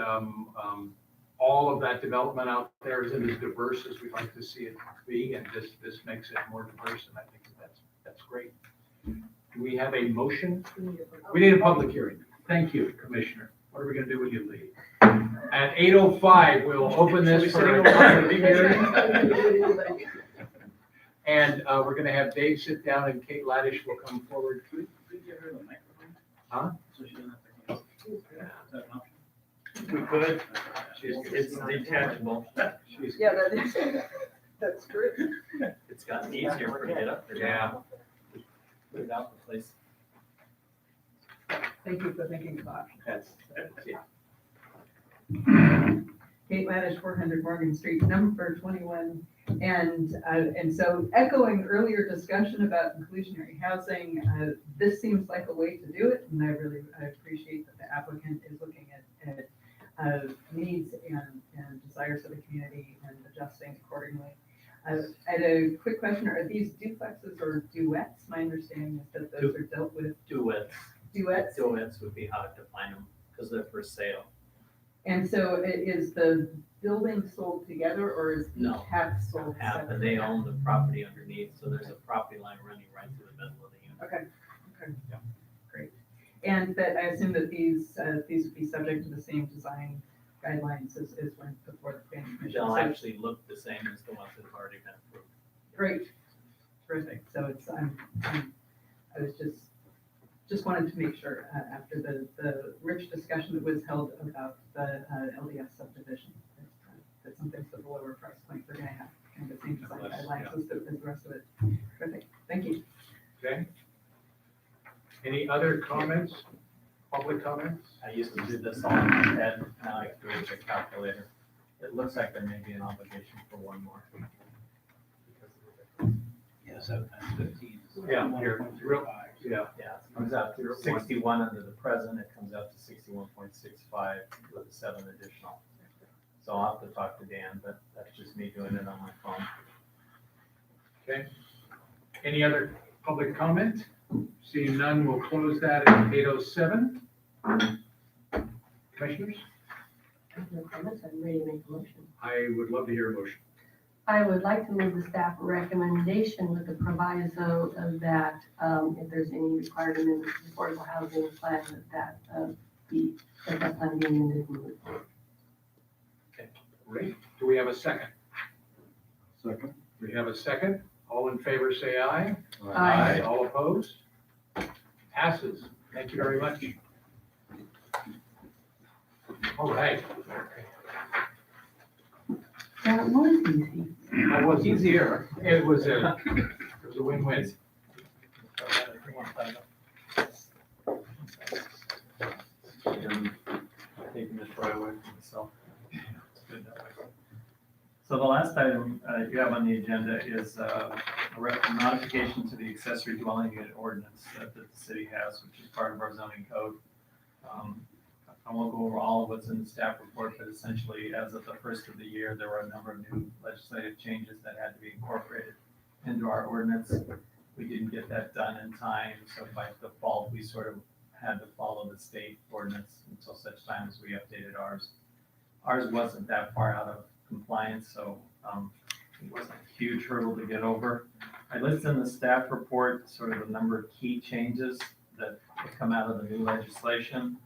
all of that development out there isn't as diverse as we'd like to see it be, and this makes it more diverse, and I think that's great. Do we have a motion? We need a public hearing. Thank you, Commissioner. What are we gonna do when you leave? At 8:05, we'll open this for a public hearing. And we're gonna have Dave sit down and Kate Laddish will come forward. Could we give her the microphone? Huh? So she doesn't have to. Is that an option? We could. It's detachable. Yeah, that's true. It's gotten easier for get up there. Yeah. Put it out the place. Thank you for thinking of options. That's yeah. Kate Laddish, 400 Morgan Street, number 21. And so echoing earlier discussion about inclusionary housing, this seems like a way to do it. And I appreciate that the applicant is looking at needs and desires of the community and adjusting accordingly. I had a quick question. Are these duplexes or duets? My understanding is that those are dealt with. Duets. Duets? Duets would be how to define them, because they're for sale. And so is the building sold together, or is each No. half sold Half, and separately? they own the property underneath, so there's a property line running right through the middle of the unit. Okay, great. And that I assume that these would be subject to the same design guidelines as when before the planning commission. They'll So- actually look the same as the ones that have already been approved. Great, terrific. So it's, I was just wanted to make sure, after the rich discussion that was held about the LDS subdivision, that some things at the lower price point, they're gonna have kind of the same design guidelines as the rest of it. Terrific, thank you. Okay. Any other comments? Public comments? I used to do this all in my head, now I do it with a calculator. It looks like there may be an obligation for one more. Yeah, 7 times 15. Yeah, here, real, yeah. Yeah, it comes out to 61 under the present, it comes out to 61.65 with the 7 additional. So I'll have to talk to Dan, but that's just me doing it on my phone. Okay. Any other public comment? Seeing none, we'll close that at 8:07. Commissioners, I have no comments, I'm ready to make a motion. I would love to hear a motion. I would like to move the staff recommendation with the proviso of that, if there's any required amendments to the affordable housing plan, that plan be amended and moved forward. Great. Do we have a second? Second. We have a second. All in favor, say aye. Aye. All opposed? Passes. Thank you very much. All right. That was easy. That was easier. It was a win-win. Taking this right away from myself. It's good that way. So the last item you have on the agenda is a modification to the accessory dwelling unit ordinance that the city has, which is part of our zoning code. I won't go over all of what's in the staff report, but essentially, as of the first of the year, there were a number of new legislative changes that had to be incorporated into our ordinance. We didn't get that done in time, so by default, we sort of had to follow the state ordinance until such time as we updated ours. Ours wasn't that far out of compliance, so it wasn't a huge hurdle to get over. I listed in the staff report sort of a number of key changes that have come out of the new legislation.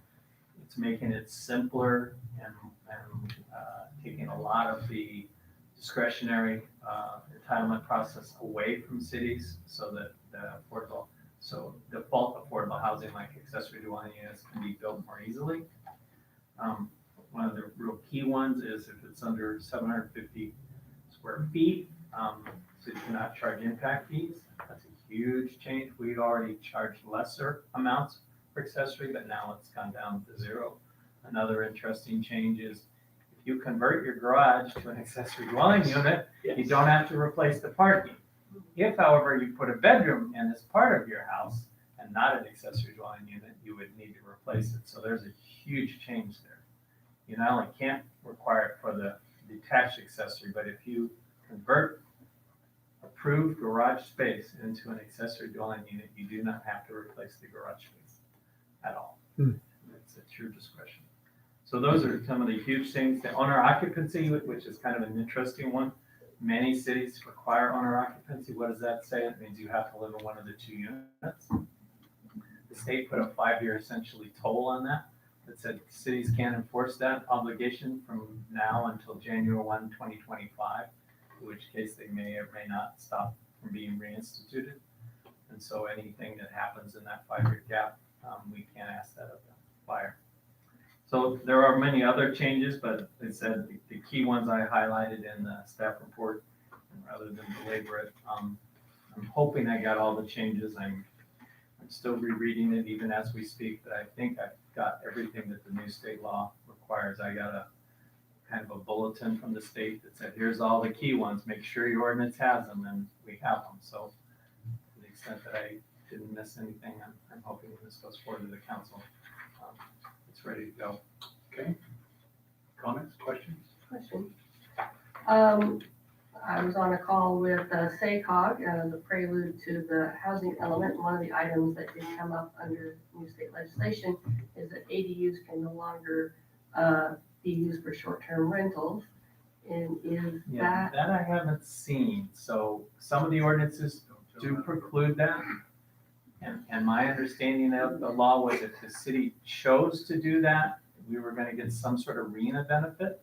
It's making it simpler and taking a lot of the discretionary entitlement process away from cities so that default affordable housing like accessory dwelling units can be built more easily. One of the real key ones is if it's under 750 square feet, so you cannot charge impact fees. That's a huge change. We already charged lesser amounts for accessory, but now it's gone down to zero. Another interesting change is if you convert your garage to an accessory dwelling unit, you don't have to replace the parking. If, however, you put a bedroom in as part of your house and not an accessory dwelling unit, you would need to replace it. So there's a huge change there. You not only can't require it for the detached accessory, but if you convert approved garage space into an accessory dwelling unit, you do not have to replace the garage space at all. It's at your discretion. So those are some of the huge things. The owner occupancy, which is kind of an interesting one. Many cities require owner occupancy. What does that say? It means you have to live in one of the two units. The state put a 5-year essentially toll on that. That said cities can't enforce that obligation from now until January 1, 2025, in which case they may or may not stop from being reinstituted. And so anything that happens in that 5-year gap, we can't ask that of the buyer. So there are many other changes, but they said the key ones I highlighted in the staff report, and rather than belabor it, I'm hoping I got all the changes. I'm still rereading it even as we speak, but I think I've got everything that the new state law requires. I got a kind of a bulletin from the state that said, here's all the key ones, make sure your ordinance has them, and we have them. So to the extent that I didn't miss anything, I'm hoping when this goes forward to the council, it's ready to go. Okay. Comments, questions? Question. I was on a call with SACOG, the prelude to the housing element. One of the items that did come up under new state legislation is that ADUs can no longer be used for short-term rentals. And is Yeah, that I haven't seen. So some of the ordinances do preclude that. And my understanding of the law was if the city chose to do that, we were gonna get some sort of RENA benefit.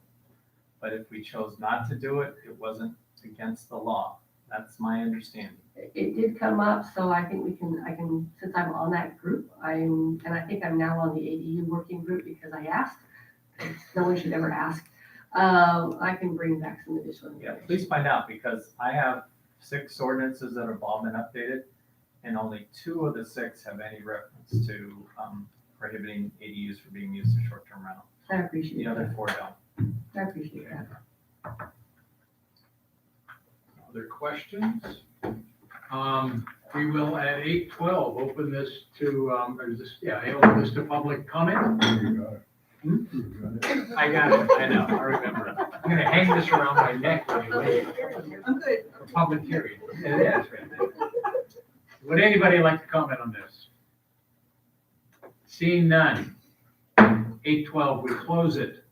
But if we chose not to do it, it wasn't against the law. That's my understanding. it did come up, so I think I can, since I'm on that group, and I think I'm now on the ADU working group because I asked. No one should ever ask. I can bring back some additional Yeah, information. please find out, because I have 6 ordinances that have all been updated, and only 2 of the 6 have any reference to prohibiting ADUs from being used as short-term rental. I appreciate The other that. 4 don't. I appreciate that. Other questions? We will at 8:12 open this to, I open this to public comment. I got it, I know, I remember. I'm gonna hang this around my neck when you leave. I'm good. For public hearing. It is, right? Would anybody like to comment on this? Seeing none. 8:12, we close it.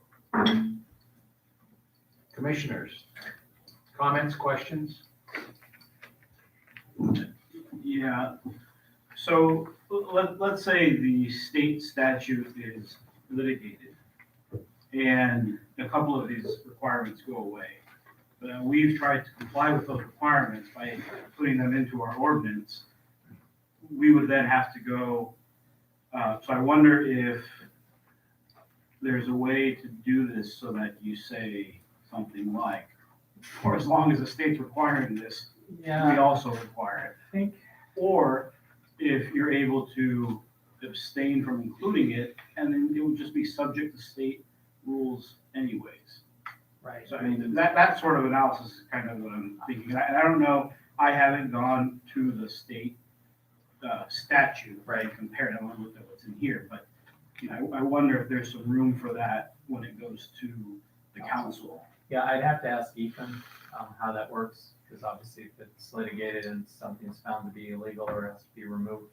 Commissioners, comments, questions? Yeah, so let's say the state statute is litigated and a couple of these requirements go away. But we've tried to comply with those requirements by putting them into our ordinance. We would then have to go, so I wonder if there's a way to do this so that you say something like, for as long as the state's requiring this, we also require it. Or if you're able to abstain from including it, and then it would just be subject to state rules anyways. Right. So I mean, that sort of analysis is kind of what I'm thinking. And I don't know, I haven't gone to the state statute, right, compared, I haven't looked at what's in here, but you know, I wonder if there's some room for that when it goes to the council. Yeah, I'd have to ask Ethan, how that works, because obviously if it's litigated and something's found to be illegal or has to be removed,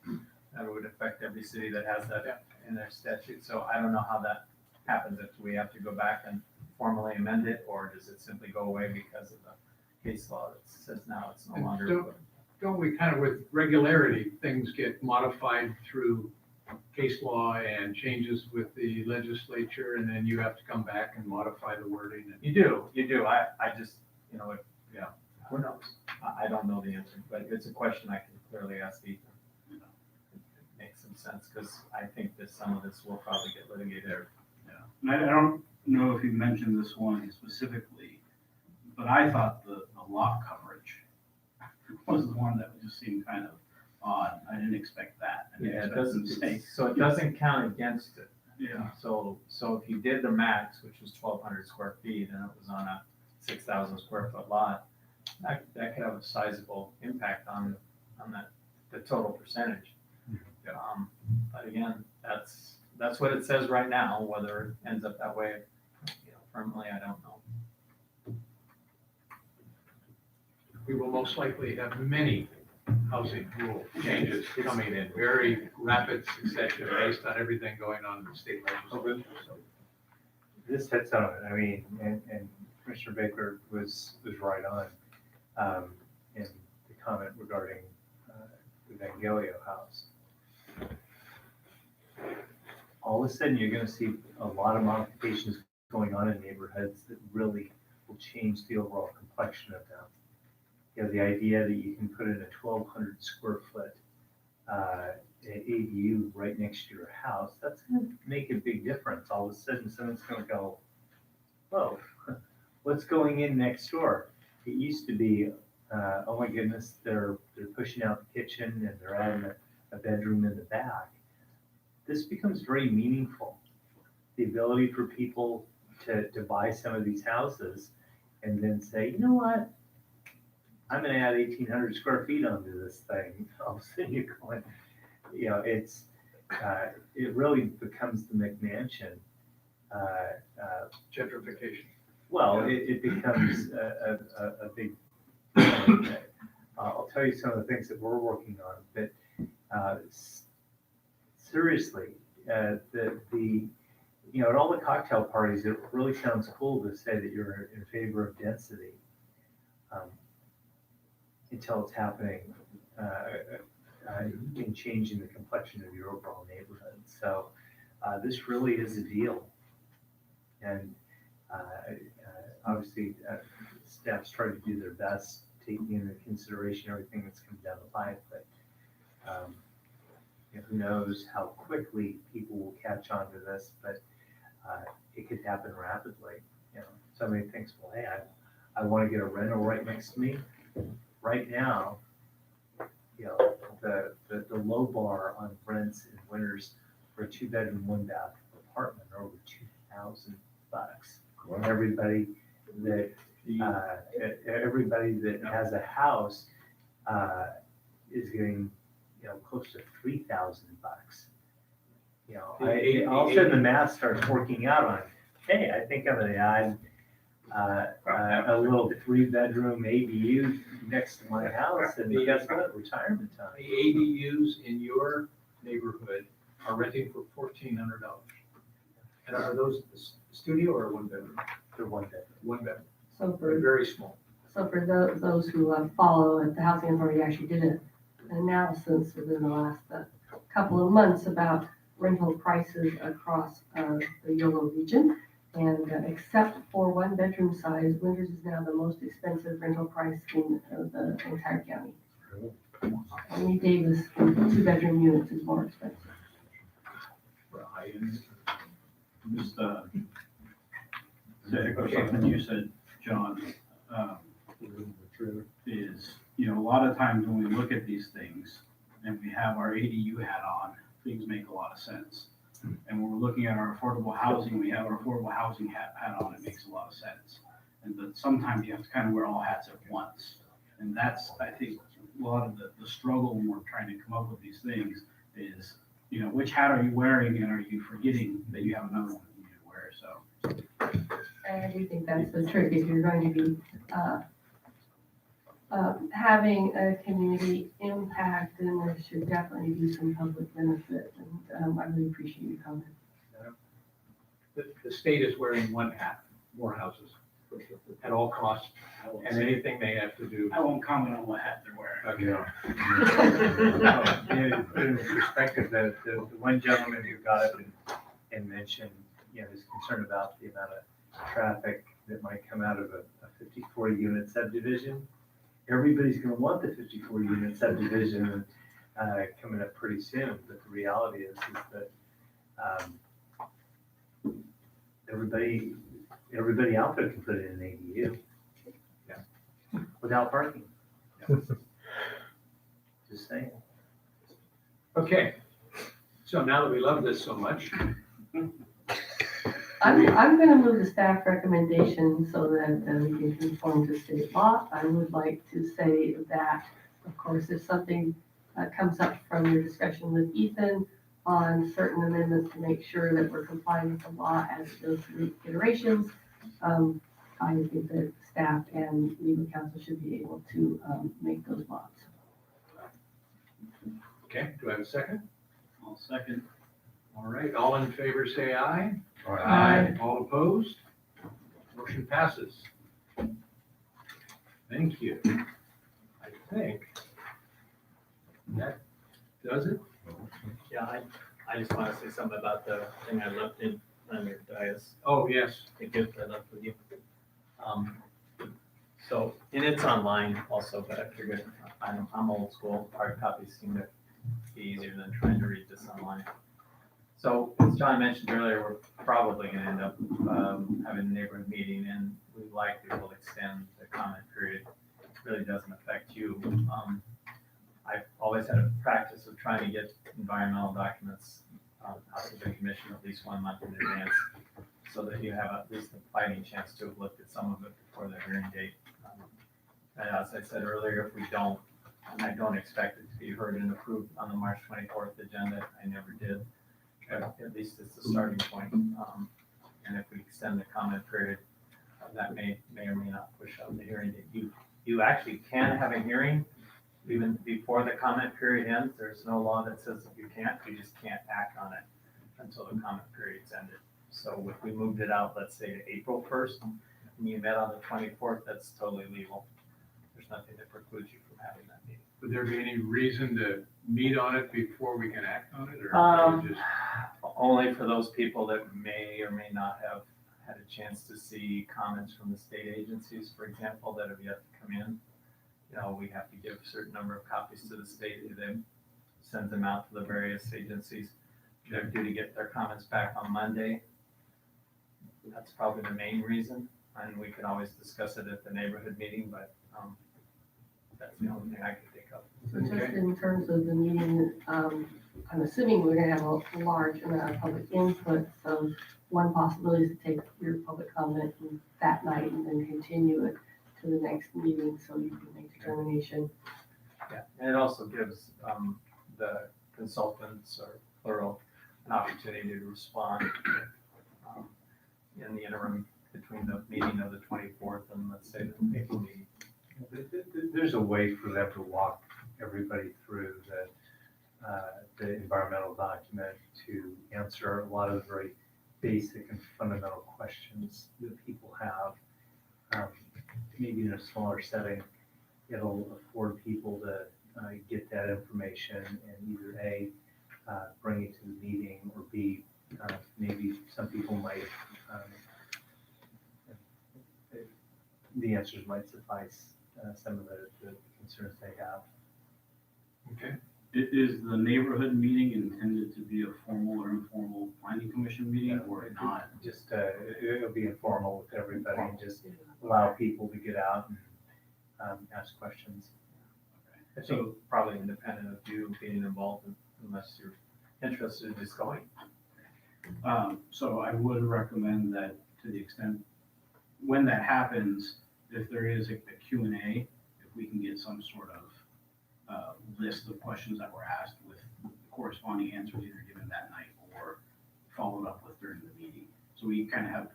that would affect every city that has that in their statute. So I don't know how that happens, if we have to go back and formally amend it, or does it simply go away because of the case law that says now it's no And longer. Don't we kind of with regularity, things get modified through case law and changes with the legislature, and then you have to come back and modify the wording? You do. I just, you know, who knows? I don't know the answer, but it's a question I can clearly ask Ethan. It makes some sense, because I think that some of this will probably get litigated. And I don't know if you mentioned this one specifically, but I thought the lot coverage was the one that just seemed kind of odd. I didn't expect that. I didn't Yeah, it expect doesn't, the state. so it doesn't count against it. Yeah. So if you did the max, which was 1,200 square feet, and it was on a 6,000 square foot lot, that could have a sizable impact on the total percentage. But again, that's what it says right now. Whether it ends up that way, firmly, I don't know. We will most likely have many housing rule changes coming in, very rapid succession based on everything going on in the state legislature. So This hits on it, I mean, and Commissioner Baker was right on, in the comment regarding, the Vangelio house. All of a sudden, you're gonna see a lot of modifications going on in neighborhoods that really will change the overall complexion of them. You know, the idea that you can put in a 1,200 square foot, ADU right next to your house, that's gonna make a big difference. All of a sudden, someone's gonna go, whoa, what's going in next door? It used to be, oh my goodness, they're pushing out the kitchen and they're adding a bedroom in the back. This becomes very meaningful. The ability for people to buy some of these houses and then say, you know what? I'm gonna add 1,800 square feet onto this thing. All of a sudden you're going, you know, it really becomes the McMansion. gentrification. Well, it becomes a big, I'll tell you some of the things that we're working on, but seriously, you know, at all the cocktail parties, it really sounds cool to say that you're in favor of density, until it's happening, in changing the complexion of your overall neighborhood. So this really is a deal. And obviously, staff's trying to do their best, taking into consideration everything that's coming down the pipe, but you know, who knows how quickly people will catch on to this, but it could happen rapidly. You know, somebody thinks, well, hey, I want to get a rental right next to me. Right now, you know, the low bar on rents in winters for a 2-bedroom, 1-bath apartment are over $2,000. Everybody that has a house is getting, you know, close to $3,000. You know, all of a sudden the math starts working out on, hey, I think I'm gonna add a little 3-bedroom ADU next to my house, and guess what, retirement time. The ADUs in your neighborhood are renting for $1,400. And are those a studio or a one-bedroom? They're 1 bedroom. One bedroom, So they're very small. those who follow it, the housing authority actually did an analysis within the last couple of months about rental prices across the Yolo region. And except for 1-bedroom size, Winters is now the most expensive rental price in the entire county. Only Davis, 2-bedroom units is more expensive. Just, say something you said, John, is, a lot of times when we look at these things and we have our ADU hat on, things make a lot of sense. And when we're looking at our affordable housing, we have our affordable housing hat on, it makes a lot of sense. And but sometimes you have to kind of wear all hats at once. And that's, I think, a lot of the struggle when we're trying to come up with these things is, which hat are you wearing and are you forgetting that you have another one that you need to wear, so. And we think that's the trick, if you're going to be having a community impact, then there should definitely be some public benefit, and I really appreciate your comment. The state is wearing one hat, more houses, at all costs, and anything they have to do. I won't comment on what hat they're wearing. Okay. In perspective, the one gentleman who got up and mentioned, his concern about the amount of traffic that might come out of a 54-unit subdivision. Everybody's gonna want the 54-unit subdivision coming up pretty soon, but the reality is that everybody out there can put it in an ADU. Yeah. Without parking. Just saying. Okay, so now that we love this so much, I'm gonna move the staff recommendation so that we can conform to state law. I would like to say that, of course, if something comes up from your discussion with Ethan on certain amendments to make sure that we're complying with the law as it goes through iterations, I think that staff and legal counsel should be able to make those laws. okay, do I have a second? I'll second. All right, all in favor, say aye. Aye. All opposed? Motion passes. Thank you. I think that does it. Yeah, I just want to say something about the thing I left in on your dais. Oh, yes. The gift I left with you. So, and it's online also, but I figured I'm old school. Hard copies seem to be easier than trying to read this online. So, as John mentioned earlier, we're probably going to end up having a neighborhood meeting, and we likely will extend the comment period. It really doesn't affect you. I've always had a practice of trying to get environmental documents out to the commission at least 1 month in advance, so that you have at least a fighting chance to have looked at some of it before the hearing date. And as I said earlier, if we don't, I don't expect it to be heard and approved on the March 24th agenda. I never did. But at least it's the starting point. And if we extend the comment period, that may or may not push out the hearing date. You actually can have a hearing even before the comment period ends. There's no law that says that you can't. You just can't act on it until the comment period's ended. So if we moved it out, let's say to April 1st, and you met on the 24th, that's totally legal. There's nothing that precludes you from having that meeting. Would there be any reason to meet on it before we can act on it, or just? Only for those people that may or may not have had a chance to see comments from the state agencies, for example, that have yet to come in. We have to give a certain number of copies to the state, they send them out to the various agencies. They're due to get their comments back on Monday. That's probably the main reason, and we can always discuss it at the neighborhood meeting, but that's the only thing I can think of. So just in terms of the meeting, I'm assuming we're gonna have a large amount of public input, so one possibility is to take your public comment that night and then continue it to the next meeting, so you can make determination. Yeah, and it also gives the consultants, or plural, an opportunity to respond in the interim between the meeting of the 24th and let's say the April meeting. There's a way for them to walk everybody through the environmental document to answer a lot of the very basic and fundamental questions that people have. Maybe in a smaller setting, it'll afford people to get that information and either A, bring it to the meeting, or B, maybe some people might, the answers might suffice some of the concerns they have. Okay. Is the neighborhood meeting intended to be a formal or informal planning commission meeting or not? Just, it'll be informal with everybody and just allow people to get out and ask questions. I think probably independent of you getting involved unless you're interested in just going. So I would recommend that to the extent, when that happens, if there is a Q&A, if we can get some sort of list of questions that were asked with corresponding answers either given that night or followed up with during the meeting. So we kind of have,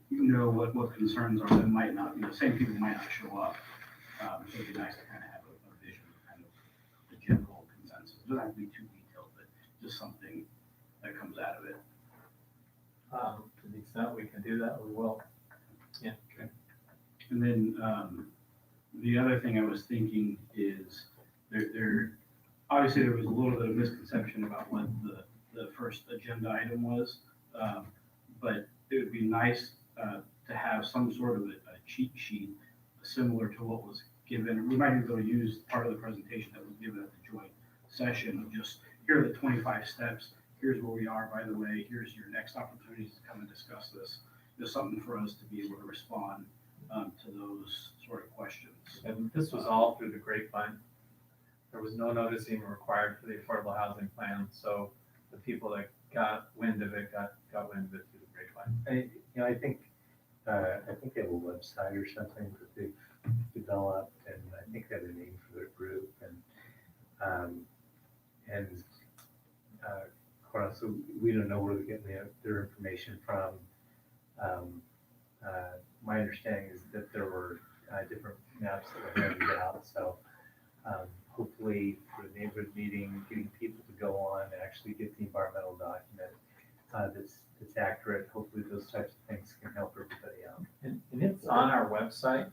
what concerns are that might not, the same people might not show up. So it'd be nice to kind of have a vision of kind of the general consensus. It doesn't have to be too detailed, but just something that comes out of it. To the extent we can do that, we will. Yeah. Okay. And then the other thing I was thinking is obviously there was a little bit of misconception about what the first agenda item was, but it would be nice to have some sort of a cheat sheet similar to what was given. We might even go use part of the presentation that was given at the joint session of just, here are the 25 steps, here's where we are, by the way, here's your next opportunities to come and discuss this. There's something for us to be able to respond to those sort of questions. And this was all through the grapevine. There was no noticing required for the affordable housing plan, so the people that got wind of it got wind of it through the grapevine. I think they have a website or something that they've developed, and I think they have a name for their group, quite honestly, we don't know where they're getting their information from. My understanding is that there were different maps that were handed out, so hopefully for the neighborhood meeting, getting people to go on and actually get the environmental document that's accurate, hopefully those types of things can help everybody out. And it's on our website.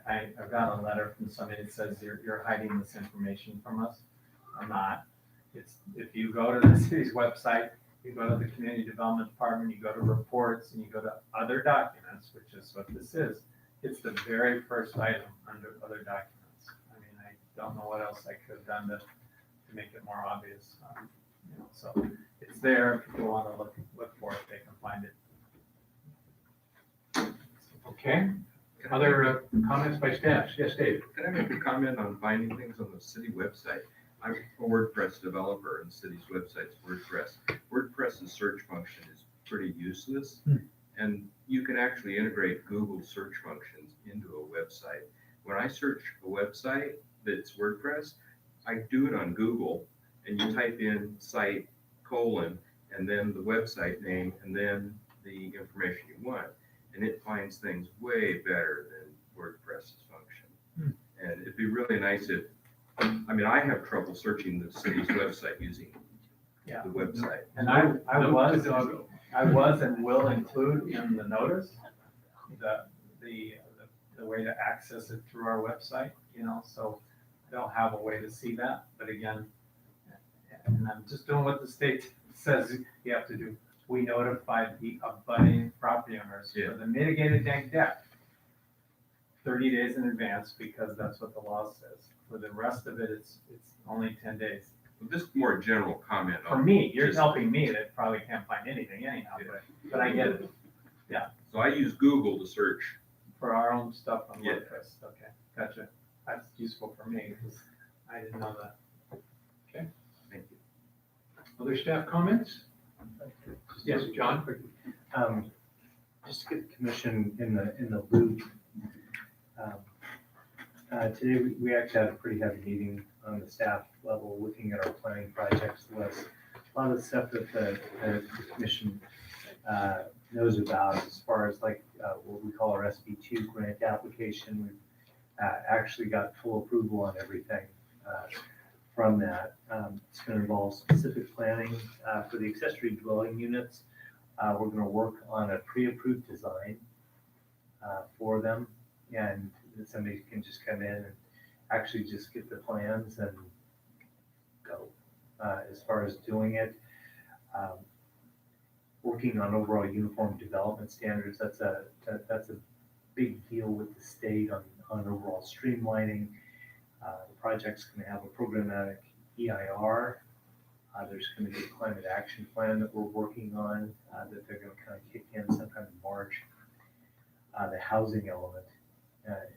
I've got a letter from somebody that says you're hiding this information from us. I'm not. If you go to the city's website, you go to the community development department, you go to reports, and you go to other documents, which is what this is. It's the very first item under other documents. I mean, I don't know what else I could have done to make it more obvious. So it's there. If people want to look for it, they can find it. Okay. Other comments by staff? Yes, Dave. Can I make a comment on finding things on the city website? I'm a WordPress developer, and the city's website's WordPress. WordPress's search function is pretty useless, and you can actually integrate Google search functions into a website. When I search a website that's WordPress, I do it on Google, and you type in site : and then the website name, and then the information you want, and it finds things way better than WordPress's function. And it'd be really nice if, I have trouble searching the city's website using the website. And I was and will include in the notice the way to access it through our website, so I don't have a way to see that, but again, and I'm just doing what the state says you have to do. We notified the abutting property owners for the mitigated neg deck 30 days in advance, because that's what the law says. For the rest of it, it's only 10 days. Just more general comment. For me, you're helping me that probably can't find anything anyhow, but I get it. Yeah. So I use Google to search. For our own stuff on WordPress. Okay, gotcha. That's useful for me because I didn't know that. Okay. Thank you. Other staff comments? Yes, John? Just to get the commission in the loop. Today, we actually had a pretty heavy meeting on the staff level, looking at our planning projects list. A lot of the stuff that the commission knows about as far as like what we call our SB2 grant application. We've actually got full approval on everything from that. It's going to involve specific planning for the accessory dwelling units. We're going to work on a pre-approved design for them, and somebody can just come in and actually just get the plans and go. As far as doing it, working on overall uniform development standards, that's a big deal with the state on overall streamlining. The project's going to have a programmatic EIR. There's going to be a climate action plan that we're working on that they're going to kind of kick in sometime in March. The housing element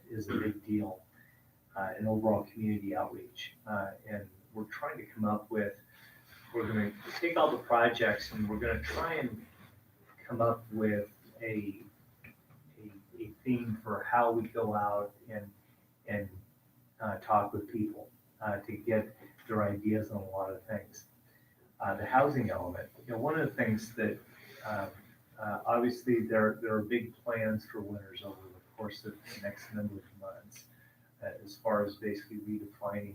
is a big deal, and overall community outreach. And we're trying to come up with, we're going to take all the projects and we're going to try and come up with a theme for how we go out and talk with people to get their ideas on a lot of things. The housing element, one of the things that obviously there are big plans for winters over the course of the next number of months as far as basically redefining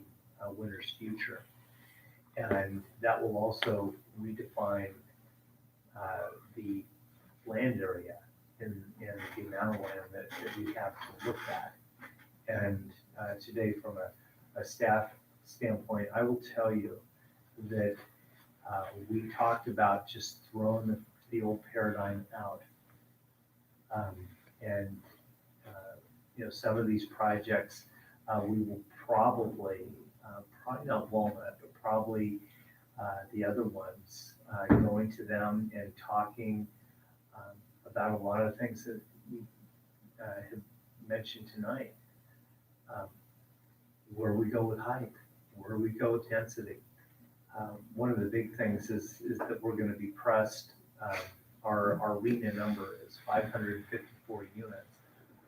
winter's future. And that will also redefine the land area and the amount of land that we have to look at. And today, from a staff standpoint, I will tell you that we talked about just throwing the old paradigm out. Some of these projects, we will probably not Walnut, but probably the other ones, going to them and talking about a lot of things that we have mentioned tonight. Where we go with height, where we go with density. One of the big things is that we're going to be pressed. Our RENA number is 554 units,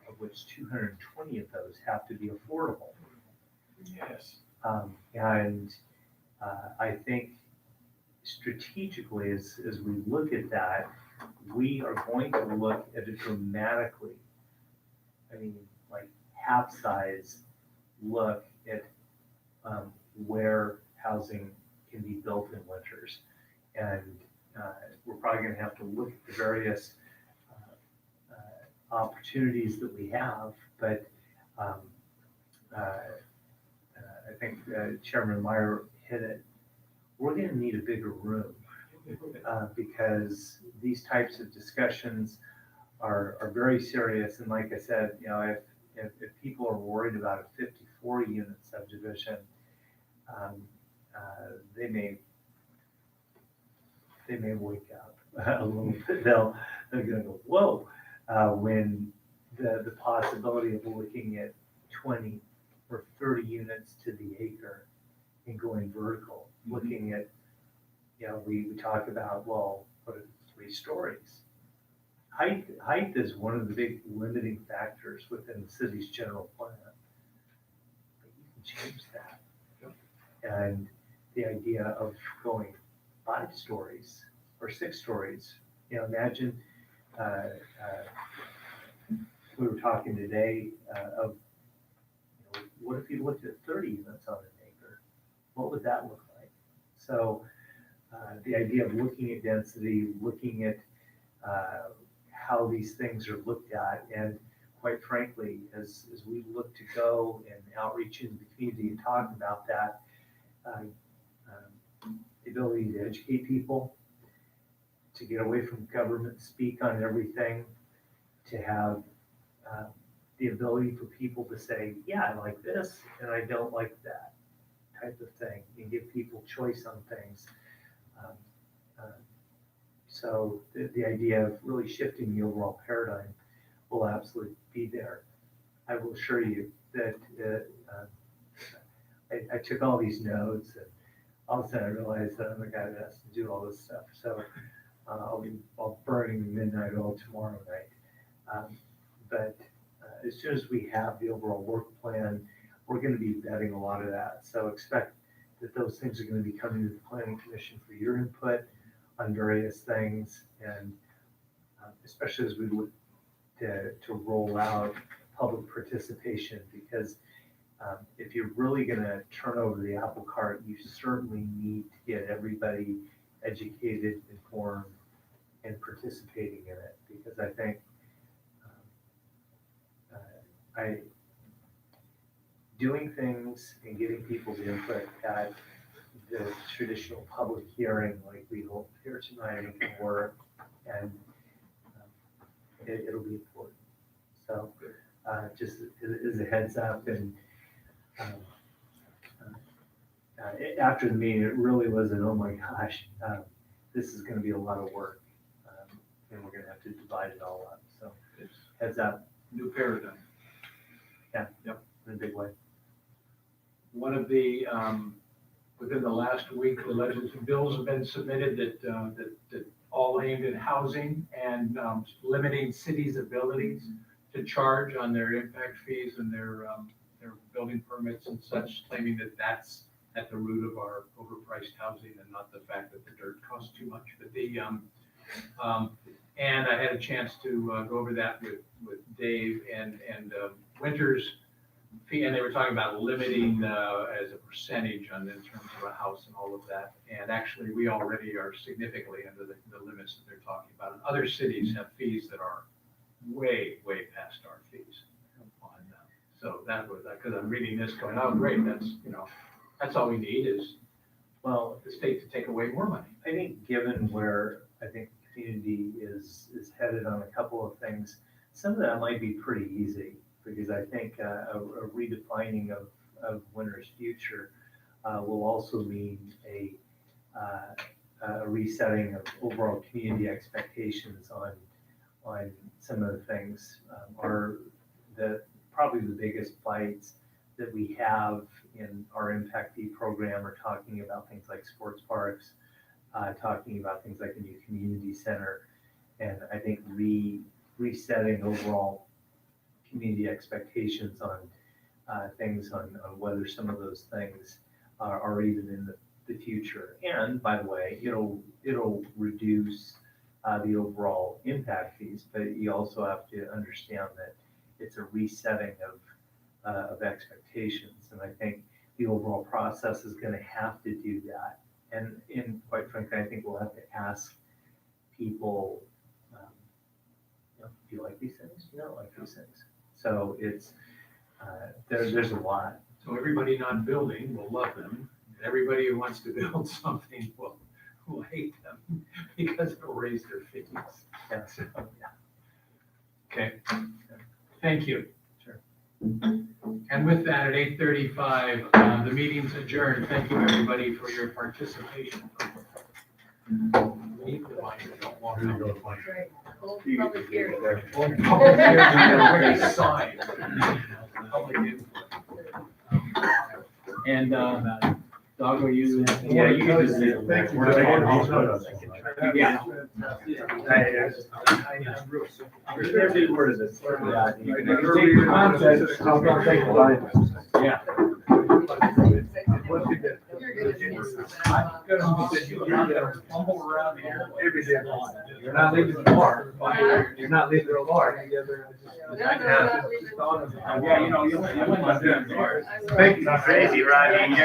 of which 220 of those have to be affordable. Yes. And I think strategically, as we look at that, we are going to look at it dramatically. Like half size look at where housing can be built in winters. And we're probably going to have to look at the various opportunities that we have, but I think Chairman Meyer hit it. We're going to need a bigger room because these types of discussions are very serious. And like I said, if people are worried about a 54 unit subdivision, they may wake up a little bit. They're going to go, whoa, when the possibility of looking at 20 or 30 units to the acre and going vertical, looking at, we talk about, well, what are 3 stories? Height is one of the big limiting factors within the city's general plan. But you can change that. And the idea of going 5 stories or 6 stories, imagine, we were talking today of, what if you looked at 30 units on an acre? What would that look like? So the idea of looking at density, looking at how these things are looked at, and quite frankly, as we look to go and outreach into the community and talk about that, the ability to educate people, to get away from government speak on everything, to have the ability for people to say, yeah, I like this and I don't like that type of thing, and give people choice on things. So the idea of really shifting the overall paradigm will absolutely be there. I will assure you that I took all these notes, and all of a sudden I realized that I'm the guy that has to do all this stuff. So I'll be burning midnight oil tomorrow night. But as soon as we have the overall work plan, we're going to be vetting a lot of that. So expect that those things are going to be coming to the Planning Commission for your input on various things. And especially as we look to roll out public participation, because if you're really gonna turn over the apple cart, you certainly need to get everybody educated, informed, and participating in it, because I think doing things and getting people's input at the traditional public hearing, like we hold here tonight, can work, and it'll be important. So, just as a heads up, and after the meeting, it really was an, oh my gosh, this is gonna be a lot of work, and we're gonna have to divide it all up, so heads up. New paradigm. Yeah. Yep. In a big way. One of the, within the last week, the legislative bills have been submitted that all aimed at housing and limiting cities' abilities to charge on their impact fees and their building permits and such, claiming that that's at the root of our overpriced housing and not the fact that the dirt costs too much. But and I had a chance to go over that with Dave and Winters fee, and they were talking about limiting as a percentage in terms of a house and all of that. And actually, we already are significantly under the limits that they're talking about. And other cities have fees that are way past our fees. So that was, because I'm reading this going, oh, great, that's all we need is, well, the state to take away more money. I think given where I think the community is headed on a couple of things, some of that might be pretty easy, because I think a redefining of winter's future will also mean a resetting of overall community expectations on some of the things. Probably the biggest fights that we have in our Impact Fee program are talking about things like sports parks, talking about things like a new community center, and I think resetting overall community expectations on things on whether some of those things are even in the future. And by the way, it'll reduce the overall impact fees, but you also have to understand that it's a resetting of expectations. And I think the overall process is going to have to do that. And quite frankly, I think we'll have to ask people, do you like these things? Do you not like these things? So it's, there's a lot. So everybody not building will love them. And everybody who wants to build something will hate them because it'll raise their fees. Yeah, so, yeah. Okay. Thank you. Sure. And with that, at 8:35, the meeting's adjourned. Thank you, everybody, for your participation. Leave the mic, don't walk out the mic. Right. Old public hearing. Public hearing, very sign. Public input. And, Doggo, you. Yeah, you can just. Thank you. Yeah. Yeah. Fumble around here. You're not leaving the bar. You're not leaving the bar. Yeah, you went by there. Thank you. Crazy, Rodney.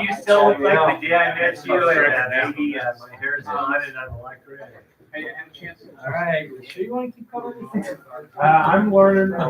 You still look like the day I met you, and maybe my hair's on and I'm like red. Hey, I had a chance. All right. Sure you want to keep covering this? I'm learning.